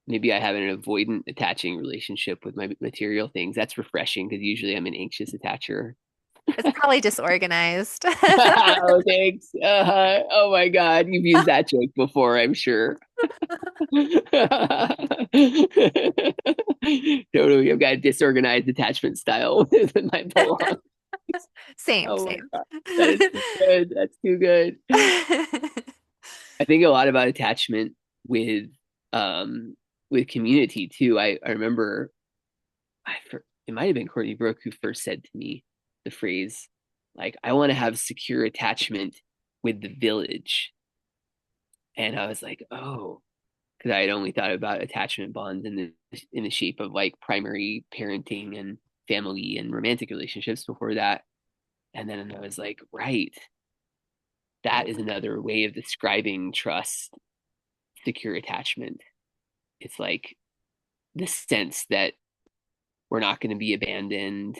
maybe I have an avoidant attaching relationship with my material things. That's refreshing because usually I'm an anxious attacher. It's probably disorganized. Oh, thanks. Oh my God, you've used that joke before, I'm sure. Totally, I've got a disorganized attachment style with my belong. Same, Oh my same. God, that is too good. That's too good. I think a lot about attachment with um with community too. I remember it might have been Courtney Brooke who first said to me the phrase like I want to have secure attachment with the village, and I was like, oh, because I had only thought about attachment bonds in the shape of like primary parenting and family and romantic relationships before that, and then I was like, right, that is another way of describing trust, secure attachment. It's like the sense that we're not going to be abandoned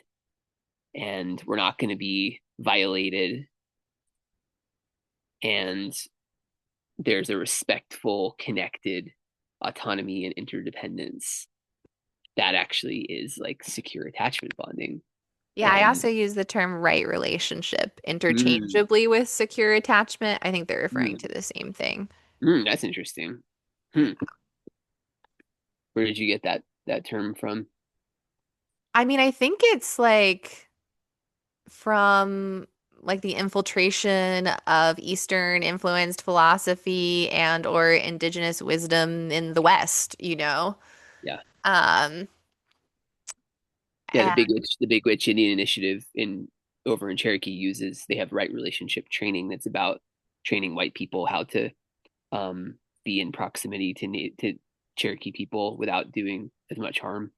and we're not going to be violated, and there's a respectful, connected autonomy and interdependence that actually is like secure attachment bonding. Yeah, I And also use the term right relationship mm, interchangeably with secure attachment. I think they're referring to mm, the same thing. that's interesting. Hmm. Where did you get that term from? I mean, I think it's like from like the infiltration of Eastern influenced philosophy and or indigenous wisdom in the West. Yeah. Um, Yeah, the and Big Witch Indian Initiative in over in Cherokee uses they have right relationship training that's about training white people how to um be in proximity to Cherokee people without doing as much harm.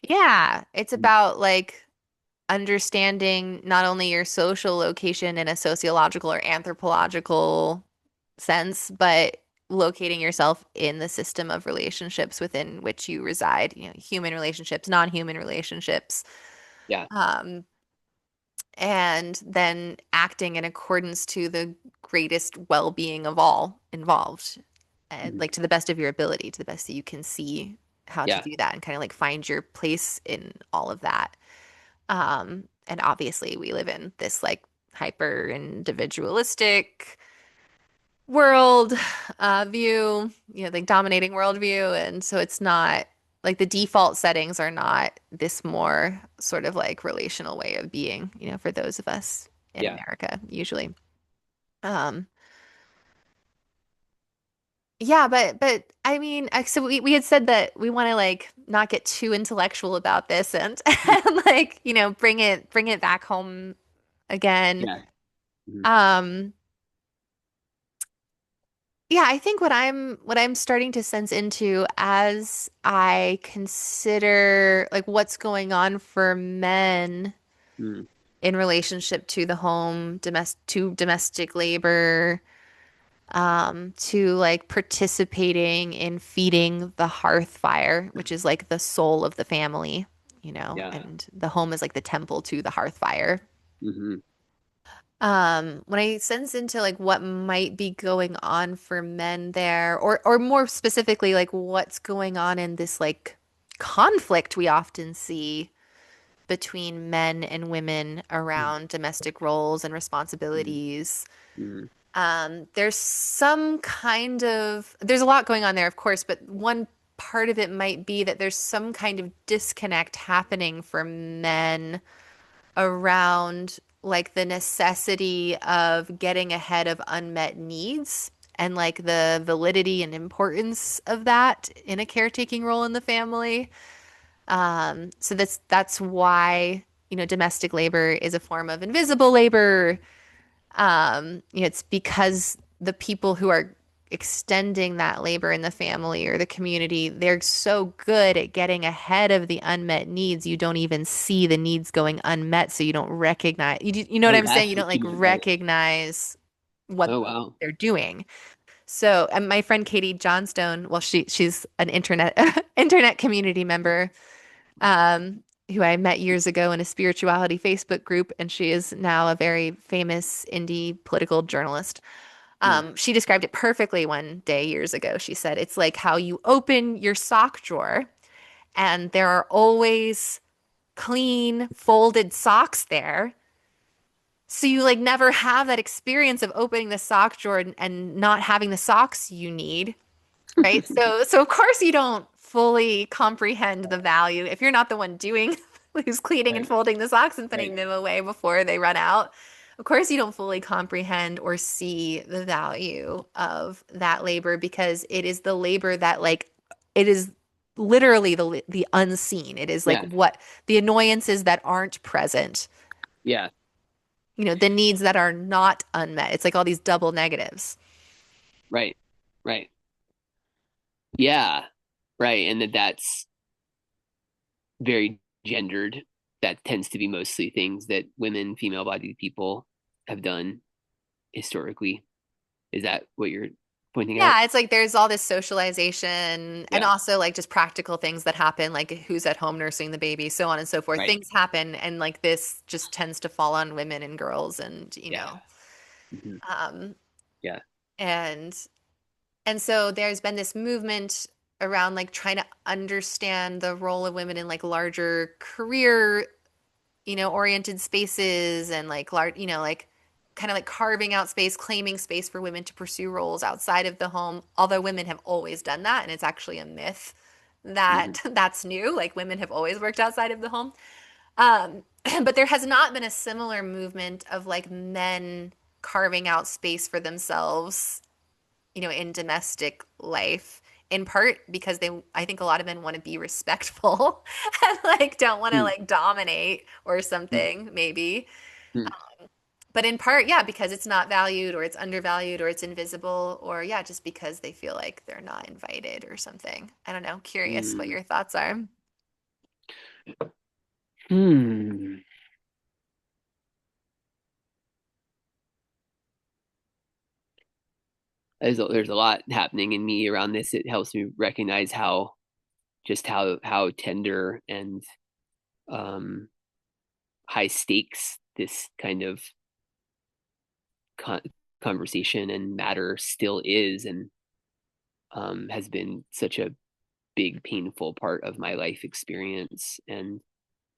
yeah, it's about like understanding not only your social location in a sociological or anthropological sense, but locating yourself in the system of relationships within which you reside, human relationships, non-human relationships, Yeah. um, and then acting in accordance to the greatest well-being of all involved, and Mhm. like to the best of your ability, to the best that you can see how to Yeah. do that and kind of like find your place in all of that. And obviously we live in this like hyper individualistic world view, like dominating worldview. And so it's not like the default settings are not this more sort of like relational way of being, for those of us in Yeah. America, usually. Um, yeah, but I mean, so we had said that we want to like not get too intellectual about this and, and like, bring it back home again. Yeah. Mhm. Um, Yeah, I think what I'm starting to sense into as I consider like what's going on for men Mm, in relationship to the home, domestic labor, to like participating in feeding the hearth fire, which is like the soul of the family, yeah. and the home is like the temple to the hearth fire. Hmm. When I sense into like what might be going on for men there, or more specifically, like what's going on in this like conflict we often see between men and women around domestic roles and responsibilities. Mm, There's a lot going on there, of course, but one part of it might be that there's some kind of disconnect happening for men around like the necessity of getting ahead of unmet needs and like the validity and importance of that in a caretaking role in the family. So that's why, domestic labor is a form of invisible labor. It's because the people who are extending that labor in the family or the community, they're so good at getting ahead of the unmet needs. You don't even see the needs going unmet, so you don't recognize, you know what oh, I'm saying? that's You what don't like you meant by it. recognize what Oh, wow. they're doing. So, and my friend Katie Johnstone, well, she's an internet internet community member, um, who I met years ago in a spirituality Facebook group, and she is now a very famous indie political journalist. Mm, She described it perfectly one day years ago. She said, it's like how you open your sock drawer and there are always clean, folded socks there. So you like never have that experience of opening the sock drawer and not having the socks you need. Right. So of course you don't fully comprehend the value if you're not the one doing who's cleaning and right, folding the socks and right. putting them away before they run out. Of course you don't fully comprehend or see the value of that labor because it is the labor that like it is literally the unseen. It is like Yeah, what the annoyances that aren't present, yeah, the needs that are not unmet. It's like all these double negatives. right, right. Yeah, right. And that's very gendered. That tends to be mostly things that women, female bodied people have done historically. Is that what you're pointing out? Yeah, it's like there's all this socialization and Yeah, also like just practical things that happen, like who's at home nursing the baby, so on and so forth. right. Things happen, and like this just tends to fall on women and girls, and Yeah. Hmm. um, Yeah. and so there's been this movement around like trying to understand the role of women in like larger career oriented spaces and like large, like kind of like carving out space, claiming space for women to pursue roles outside of the home. Although women have always done that, and it's actually a myth Hmm. that that's new. Like women have always worked outside of the home. Um, but there has not been a similar movement of like men carving out space for themselves, in domestic life. In part because I think a lot of men want to be respectful and like don't want to Hmm. like dominate or Hmm. something, maybe. Hmm. But in part, yeah, because it's not valued or it's undervalued or it's invisible or yeah, just because they feel like they're not invited or something. I don't know. Curious what Hmm. your thoughts are. Hmm. There's a lot happening in me around this. It helps me recognize how tender and um high stakes this kind of con conversation and matter still is, and has been such a big painful part of my life experience, and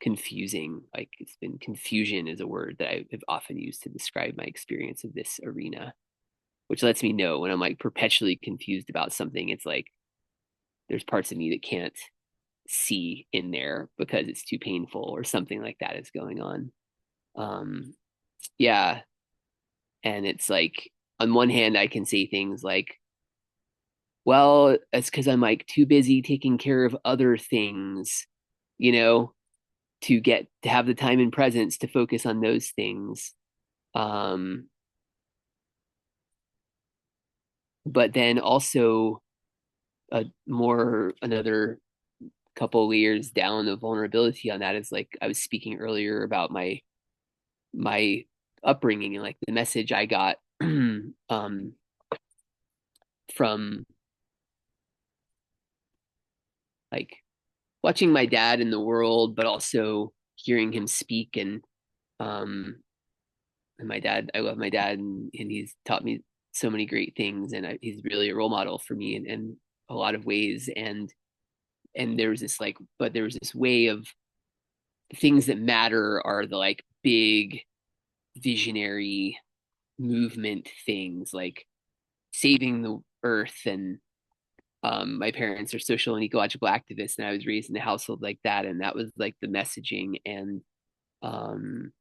confusing. Like, it's been confusion is a word that I have often used to describe my experience of this arena, which lets me know when I'm like perpetually confused about something. It's like there's parts of me that can't see in there because it's too painful, or something like that is going on. um yeah. And it's like, on one hand I can say things like, well, it's because I'm like too busy taking care of other things, you know, to have the time and presence to focus on those things. um but then also another couple layers down of vulnerability on that is like I was speaking earlier about my upbringing and like the message I got from like watching my dad in the world, but also hearing him speak um and my dad, I love my dad, and he's taught me so many great things, and he's really a role model for me in a lot of ways. And there was this like, but there was this way of things that matter are the like big visionary movement things like saving the earth and my parents are social and ecological activists and I was raised in a household like that and that was like the messaging and um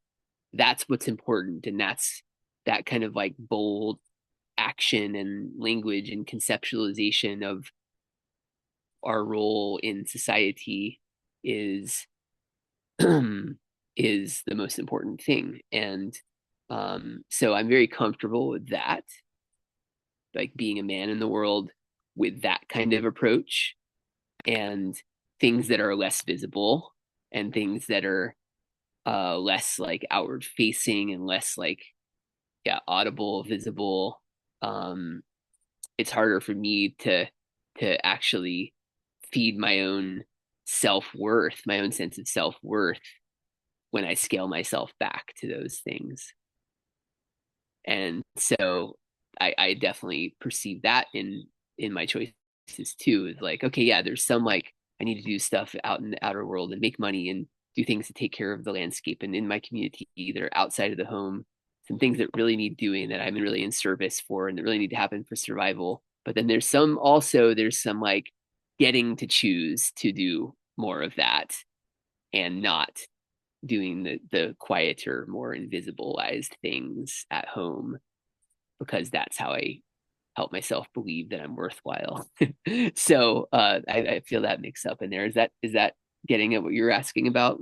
that's what's important and that's that kind of like bold action and language and conceptualization of our role in society is is the most important thing and so I'm very comfortable with that like being a man in the world with that kind of approach and things that are less visible and things that are less like outward facing and less like yeah audible visible um it's harder for me to actually feed my own self-worth my own sense of self-worth when I scale myself back to those things and so I definitely perceive that in my choices too is like okay yeah there's some like I need to do stuff out in the outer world and make money and do things to take care of the landscape and in my community either outside of the home some things that really need doing that I'm really in service for and that really need to happen for survival but then there's some like getting to choose to do more of that and not doing the quieter more invisibilized things at home because that's how I help myself believe that I'm worthwhile. So I feel that mix up in there. Is that getting at what you're asking about?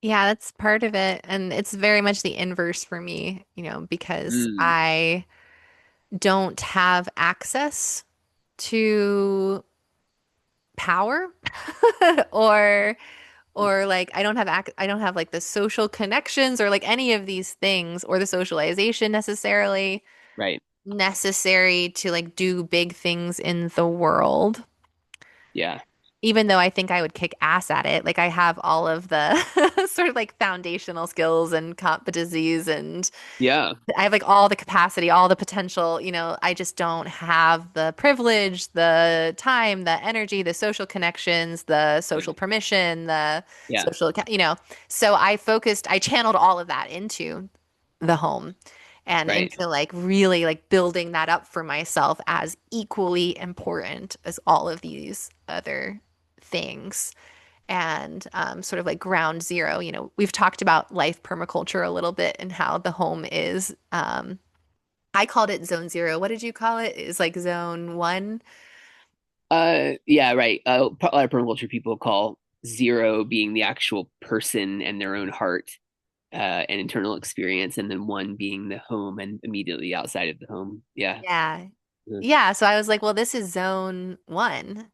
Yeah, that's part of it. And it's very much the inverse for me, because Mm, I don't have access to power or like I don't have like the social connections or like any of these things or the socialization right. necessary to like do big things in the world. Yeah. Even though I think I would kick ass at it, like I have all of the sort of like foundational skills and competencies and Yeah. I have like all the capacity, all the potential, I just don't have the privilege, the time, the energy, the social connections, the social Right. permission, the Yeah. social, So I channeled all of that into the home and Right. into like really like building that up for myself as equally important as all of these other things and sort of like ground zero. We've talked about life permaculture a little bit and how the home is. I called it zone zero. What did you call it? It's like zone one. Yeah, right. A lot of permaculture people call zero being the actual person and their own heart and internal experience, and then one being the home and immediately outside of the home. Yeah. Yeah. Mm, Yeah. So I was like, well, this is zone one.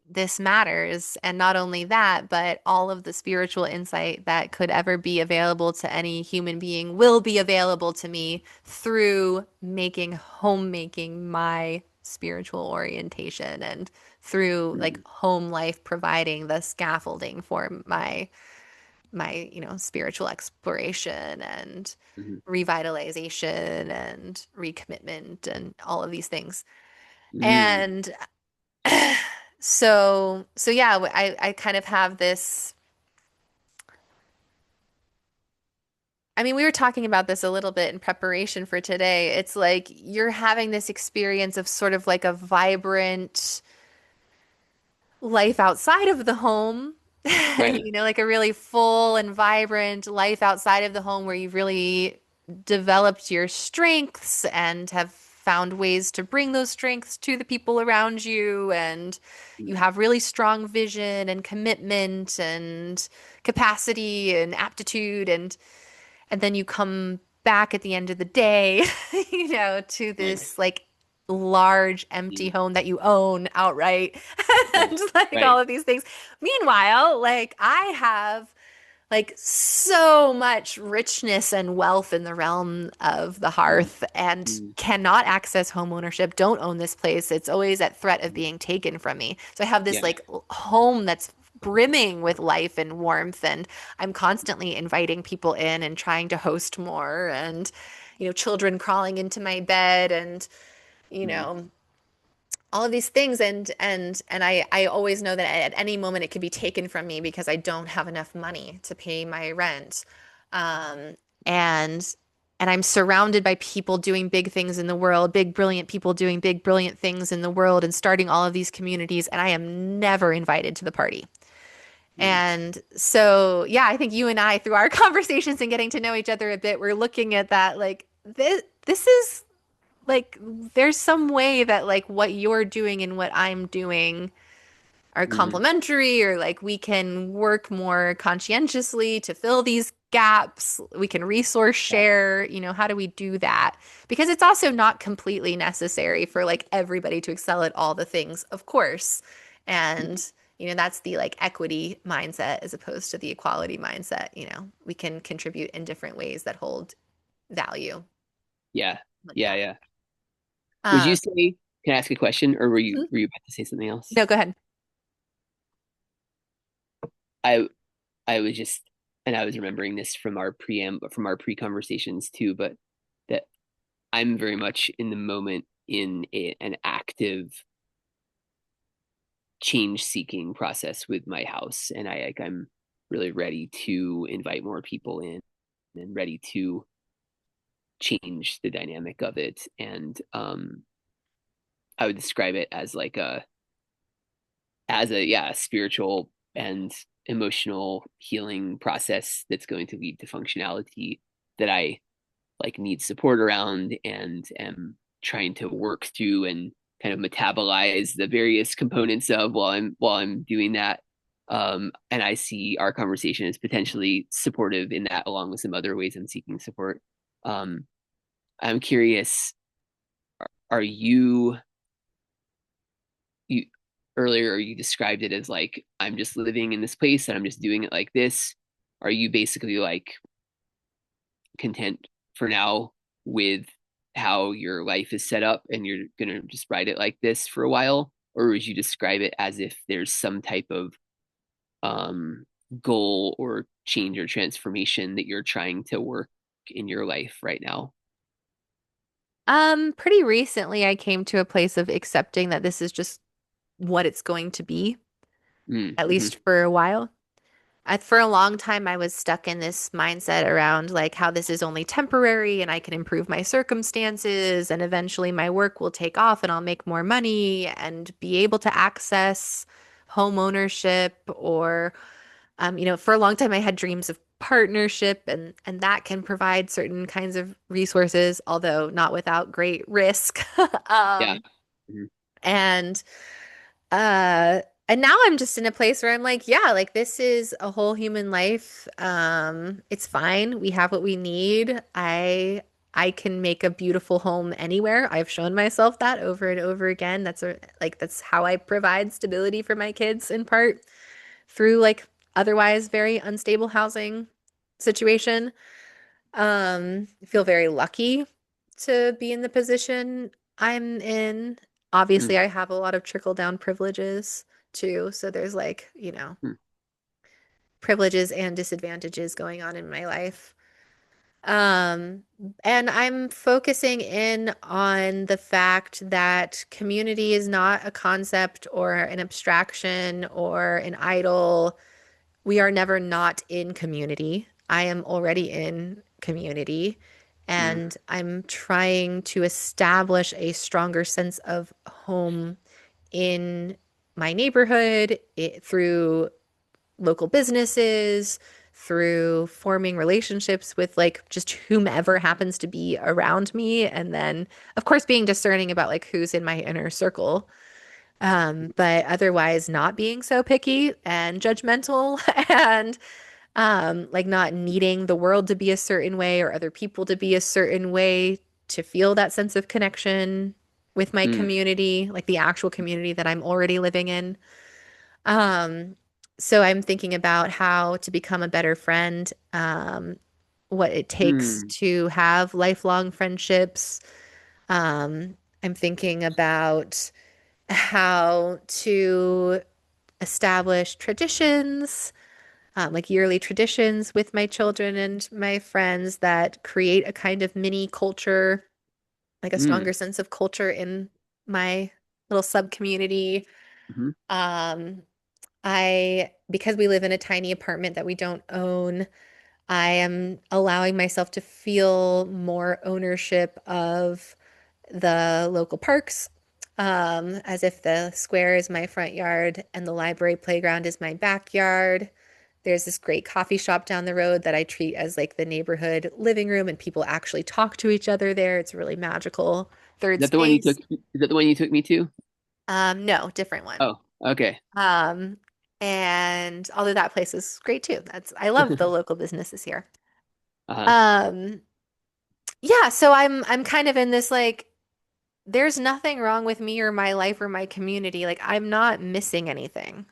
This matters. And not only that, but all of the spiritual insight that could ever be available to any human being will be available to me through making homemaking my spiritual orientation and through like mm, home life providing the scaffolding for my spiritual exploration and mm, revitalization and recommitment and all of these things. mm. And so yeah, I kind of have this. I mean, we were talking about this a little bit in preparation for today. It's like you're having this experience of sort of like a vibrant life outside of the home, Right. like a really full and vibrant life outside of the home where you've really developed your strengths and have found ways to bring those strengths to the people around you. And you Mm, have really strong vision and commitment and capacity and aptitude. And then you come back at the end of the day, to right. this like large empty Mm. home that you own outright Right. and like Right. all of these things. Meanwhile, like I have like so much richness and wealth in the realm of the Mm. hearth and Mm. cannot access home ownership, don't own this place. It's always at threat of Mm. being taken from me. So I have this Yeah. like home that's brimming with life and warmth, and I'm constantly inviting people in and trying to host more, and children crawling into my bed, and you Mm. know all of these things, and I always know that at any moment it could be taken from me because I don't have enough money to pay my rent. Um, and and I'm surrounded by people doing big things in the world, big brilliant people doing big brilliant things in the world and starting all of these communities, and I am never invited to the party. Mm. And so, yeah, I think you and I, through our conversations and getting to know each other a bit, we're looking at that like this is like there's some way that like what you're doing and what I'm doing are Mm. complementary, or like we can work more conscientiously to fill these gaps. We can resource Yeah. share. How do we do that? Because it's also not completely necessary for like everybody to excel at all the things, of course. Mm. And that's the like equity mindset as opposed to the equality mindset. We can contribute in different ways that hold value Yeah. like Yeah. that. Yeah. Would Um, you say, can I ask a question, or were you mhm. were you about to say something else? No, go ahead. I I was just, and I was remembering this from our pre-conversations too, but that I'm very much in the moment in an active change seeking process with my house, and I'm really ready to invite more people in and ready to change the dynamic of it. And I would describe it as like a yeah, spiritual and emotional healing process that's going to lead to functionality that I like need support around and am trying to work through and kind of metabolize the various components of while I'm doing that. And I see our conversation as potentially supportive in that, along with some other ways I'm seeking support. Um, I'm curious, are you earlier you described it as like I'm just living in this place and I'm just doing it like this. Are you basically like content for now with how your life is set up and you're gonna just ride it like this for a while? Or would you describe it as if there's some type of um goal or change or transformation that you're trying to work in your life right now? Pretty recently I came to a place of accepting that this is just what it's going to be, Mm. at Hmm. least for a while. For a long time, I was stuck in this mindset around like how this is only temporary and I can improve my circumstances and eventually my work will take off and I'll make more money and be able to access home ownership or for a long time I had dreams of partnership, and that can provide certain kinds of resources, although not without great risk. Yeah. Um, Mhm. and uh and now I'm just in a place where I'm like, yeah, like this is a whole human life. It's fine. We have what we need. I can make a beautiful home anywhere. I've shown myself that over and over again. That's how I provide stability for my kids in part through like otherwise very unstable housing situation. I feel very lucky to be in the position I'm in. Mm. Obviously, I have a lot of trickle down privileges too. So there's like, Mm. privileges and disadvantages going on in my life. Um, and I'm focusing in on the fact that community is not a concept or an abstraction or an idol. We are never not in community. I am already in community, Mm. and I'm trying to establish a stronger sense of home in my neighborhood through local businesses, through forming relationships with like just whomever happens to be around me, and then, of course, being discerning about like who's in my inner circle. But otherwise not being so picky and judgmental and like not needing the world to be a certain way or other people to be a certain way to feel that sense of connection with my Mm, community, like the actual community that I'm already living in. Um, so I'm thinking about how to become a better friend, what it takes mm, to have lifelong friendships. I'm thinking about how to establish traditions, like yearly traditions with my children and my friends that create a kind of mini culture, like a mm, stronger sense of culture in my little sub community. mhm, Um, because we live in a tiny apartment that we don't own, I am allowing myself to feel more ownership of the local parks, as if the square is my front yard and the library playground is my backyard. There's this great coffee shop down the road that I treat as like the neighborhood living room, and people actually talk to each other there. It's really magical. Is Third that the one you space. took? Is that the one you took me to? No, different one. Oh, okay. Um, and although that place is great too. I love the local businesses here. Uh-huh. Um, yeah, so I'm kind of in this like there's nothing wrong with me or my life or my community. Like I'm not missing anything,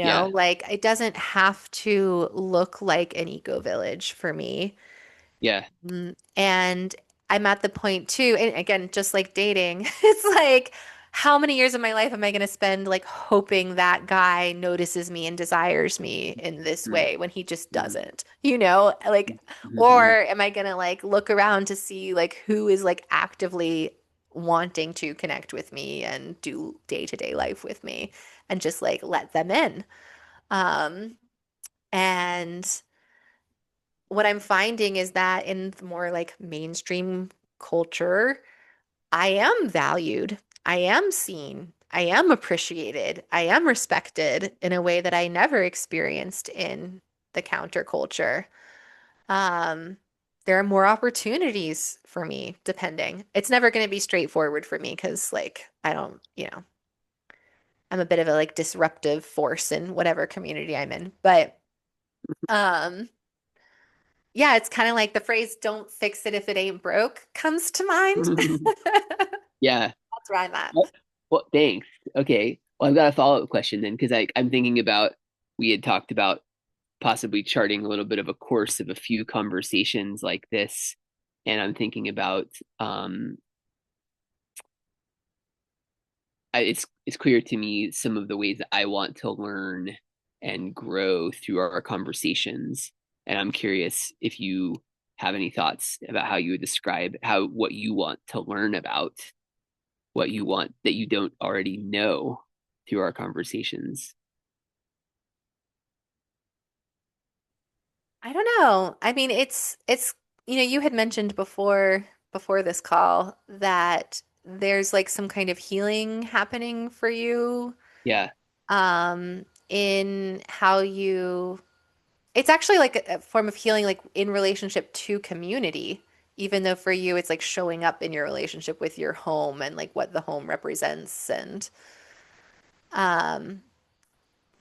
Yeah. Like it doesn't have to look like an eco village for me. Yeah. And I'm at the point too, and again, just like dating, it's like, how many years of my life am I going to spend like hoping that guy notices me and desires me in this Mm, way when he just mhm, doesn't, Like, mhm, or mhm, am I going to like look around to see like who is like actively wanting to connect with me and do day-to-day life with me and just like let them in. Um, and what I'm finding is that in the more like mainstream culture, I am valued, I am seen, I am appreciated, I am respected in a way that I never experienced in the counterculture. Um, there are more opportunities for me, depending. It's never going to be straightforward for me because, like, I don't, I'm a bit of a like disruptive force in whatever community I'm in. But um, yeah, it's kind of like the phrase "don't fix it if it ain't broke" comes to mind. mhm. Yeah. That's where I'm at. Well, well, thanks. Okay. Well, I've got a follow-up question then, because I'm thinking about we had talked about possibly charting a little bit of a course of a few conversations like this, and I'm thinking about it's clear to me some of the ways that I want to learn and grow through our conversations, and I'm curious if you have any thoughts about how you would describe how what you want to learn about, what you want that you don't already know through our conversations. I don't know. I mean, you had mentioned before this call that there's like some kind of healing happening for you Yeah. in how you it's actually like a form of healing like in relationship to community, even though for you it's like showing up in your relationship with your home and like what the home represents and um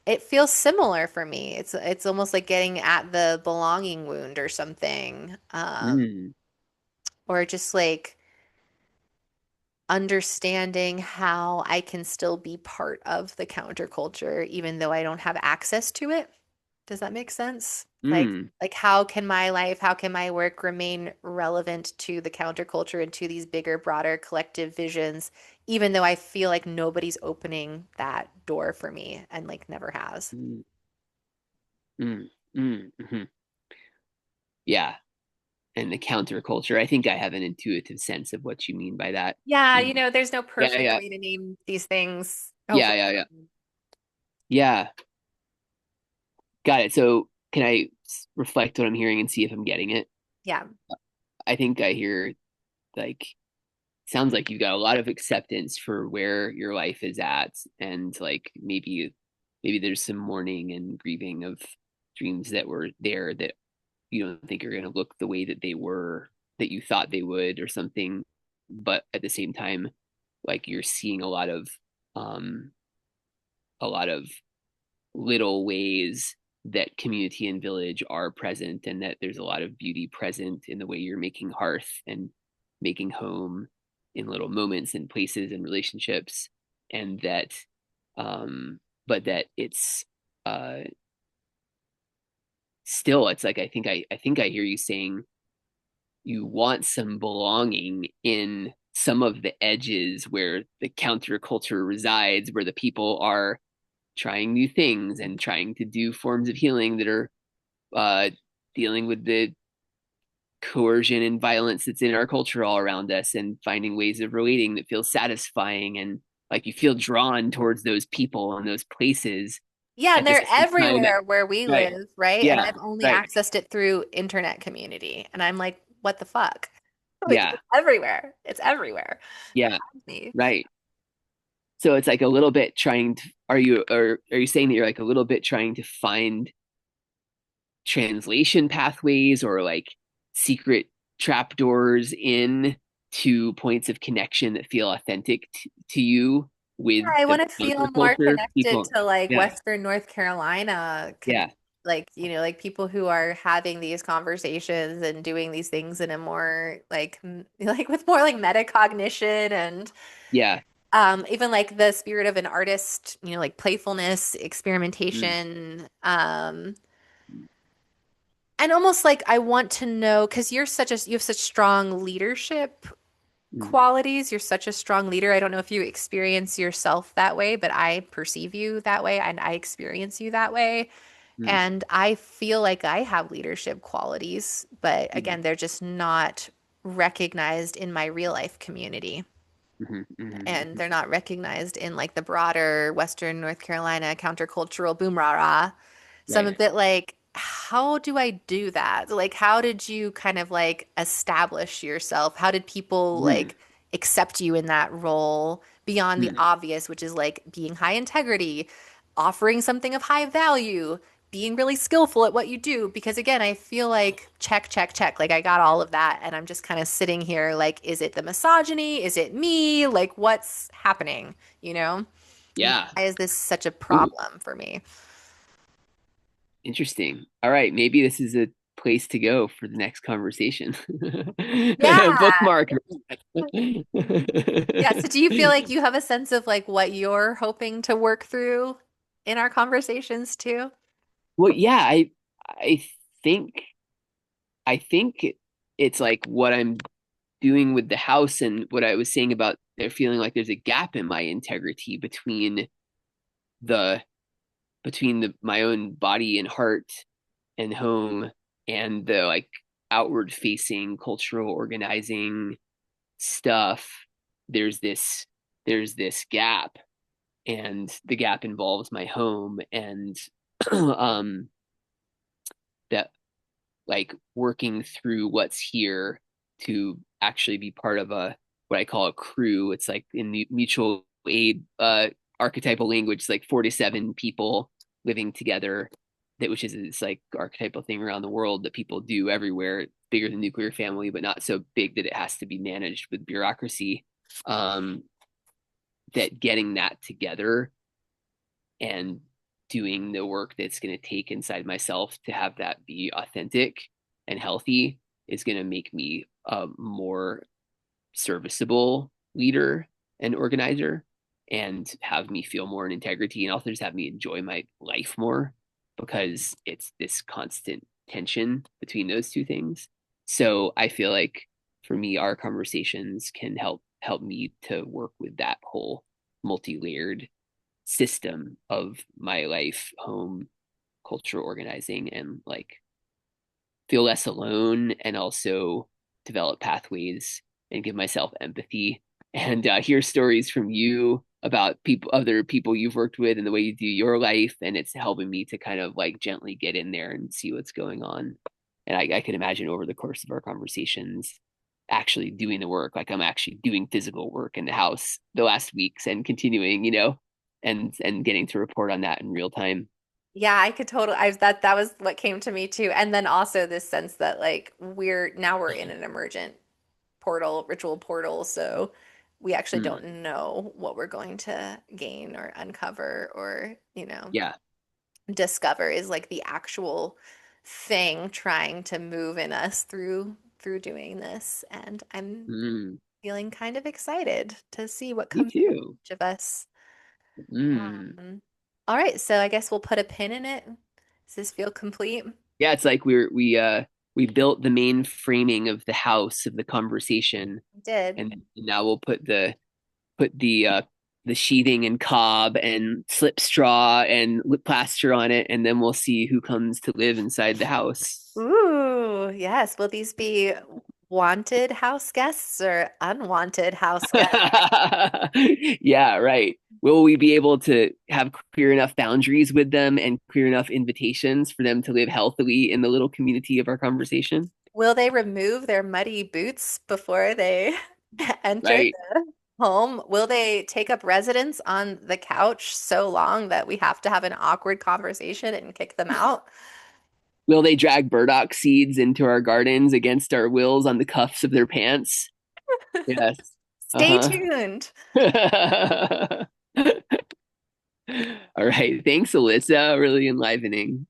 it feels similar for me. It's almost like getting at the belonging wound or something. Mm, Or just like understanding how I can still be part of the counterculture even though I don't have access to it. Does that make sense? mm, Like how can my life, how can my work remain relevant to the counterculture and to these bigger, broader collective visions, even though I feel like nobody's opening that door for me and like never has. mm, mm, mm, mhm. Yeah. And the counterculture. I think I have an intuitive sense of what you mean by that. Yeah, Mm. there's no Yeah, perfect yeah, way to name these things. yeah, Hopefully. yeah, yeah. Yeah, got it. So can I reflect what I'm hearing and see if I'm getting it? Yeah. I think I hear like sounds like you've got a lot of acceptance for where your life is at, and like maybe there's some mourning and grieving of dreams that were there that you don't think are going to look the way that they were that you thought they would or something, but at the same time like you're seeing um a lot of little ways that community and village are present, and that there's a lot of beauty present in the way you're making hearth and making home in little moments and places and relationships, and that but that it's uh still, it's like I think I hear you saying you want some belonging in some of the edges where the counterculture resides, where the people are trying new things and trying to do forms of healing that are uh, dealing with the coercion and violence that's in our culture all around us, and finding ways of relating that feel satisfying, and like you feel drawn towards those people and those places Yeah, and at the they're same time that, everywhere where we right, live, right? And yeah, I've only right, accessed it through internet community. And I'm like, what the fuck? Like yeah, it's everywhere. It's everywhere yeah, around me. right. So it's like a little bit trying to, are you saying that you're like a little bit trying to find translation pathways or like secret trapdoors in to points of connection that feel authentic to you with I the want to feel more counterculture connected people? to like Yeah, Western North Carolina, yeah, like, like people who are having these conversations and doing these things in a more like like with more like metacognition and yeah, even like the spirit of an artist, like playfulness, mm, experimentation, and almost like I want to know because you have such strong leadership mm, qualities. You're such a strong leader. I don't know if you experience yourself that way, but I perceive you that way and I experience you that way. mm, And I feel like I have leadership qualities, but mm, again, they're just not recognized in my real life community. mhm, mhm, And mhm. they're not recognized in like the broader Western North Carolina countercultural boom rah rah. So I'm a Right. bit like, how do I do that? Like, how did you kind of like establish yourself? How did people Mm, like accept you in that role beyond the mm. obvious, which is like being high integrity, offering something of high value, being really skillful at what you do? Because again, I feel like check, check, check. Like I got all of that, and I'm just kind of sitting here like, is it the misogyny? Is it me? Like, what's happening? You know? Yeah. Why is this such a Ooh, problem for me? interesting. All right, maybe this is a place to go for the next conversation. Yeah. Bookmark. Yeah. So do you feel like you have a sense of like what you're hoping to work through in our conversations too? Well, yeah, I think I think it's like what I'm doing with the house, and what I was saying about there feeling like there's a gap in my integrity the between my own body and heart and home, and the like outward facing cultural organizing stuff. There's this there's this gap, and the gap involves my home, and um that like working through what's here to actually be part of a what I call a crew. It's like in the mutual aid archetypal language, it's like 47 people living together, that which is this like archetypal thing around the world that people do everywhere. It's bigger than nuclear family, but not so big that it has to be managed with bureaucracy. Um, that getting that together and doing the work that's going to take inside myself to have that be authentic and healthy is going to make me a more serviceable leader and organizer, and have me feel more in integrity, and also just have me enjoy my life more, because it's this constant tension between those two things. So I feel like for me our conversations can help me to work with that whole multi-layered system of my life, home, culture organizing, and like feel less alone, and also develop pathways and give myself empathy, and hear stories from you about other people you've worked with and the way you do your life. And it's helping me to kind of like gently get in there and see what's going on. And I can imagine over the course of our conversations actually doing the work, like I'm actually doing physical work in the house the last weeks and continuing, and getting to report on that in real time. Yeah, I could totally that was what came to me too. And then also this sense that like we're in an emergent portal, ritual portal, so we actually Mm, don't know what we're going to gain or uncover or, yeah. discover is like the actual thing trying to move in us through doing this. And I'm Mm. feeling kind of excited to see what Me comes of too. each of us. Mm. All right, so I guess we'll put a pin in it. Does this feel complete? Yeah, it's like we built the main framing of the house of the conversation, We did. and now we'll put the sheathing and cob and slip straw and lip plaster on it, and then we'll see who comes to live inside the house. Ooh, yes. Will these be wanted house guests or unwanted house guests? Yeah, right. Will we be able to have clear enough boundaries with them and clear enough invitations for them to live healthily in the little community of our conversation? Will they remove their muddy boots before they enter Right. the home? Will they take up residence on the couch so long that we have to have an awkward conversation and kick them out? Will they drag burdock seeds into our gardens against our wills on the cuffs of their pants? Yes. Stay Uh-huh. tuned. All right. Thanks, Alyssa. Really enlivening.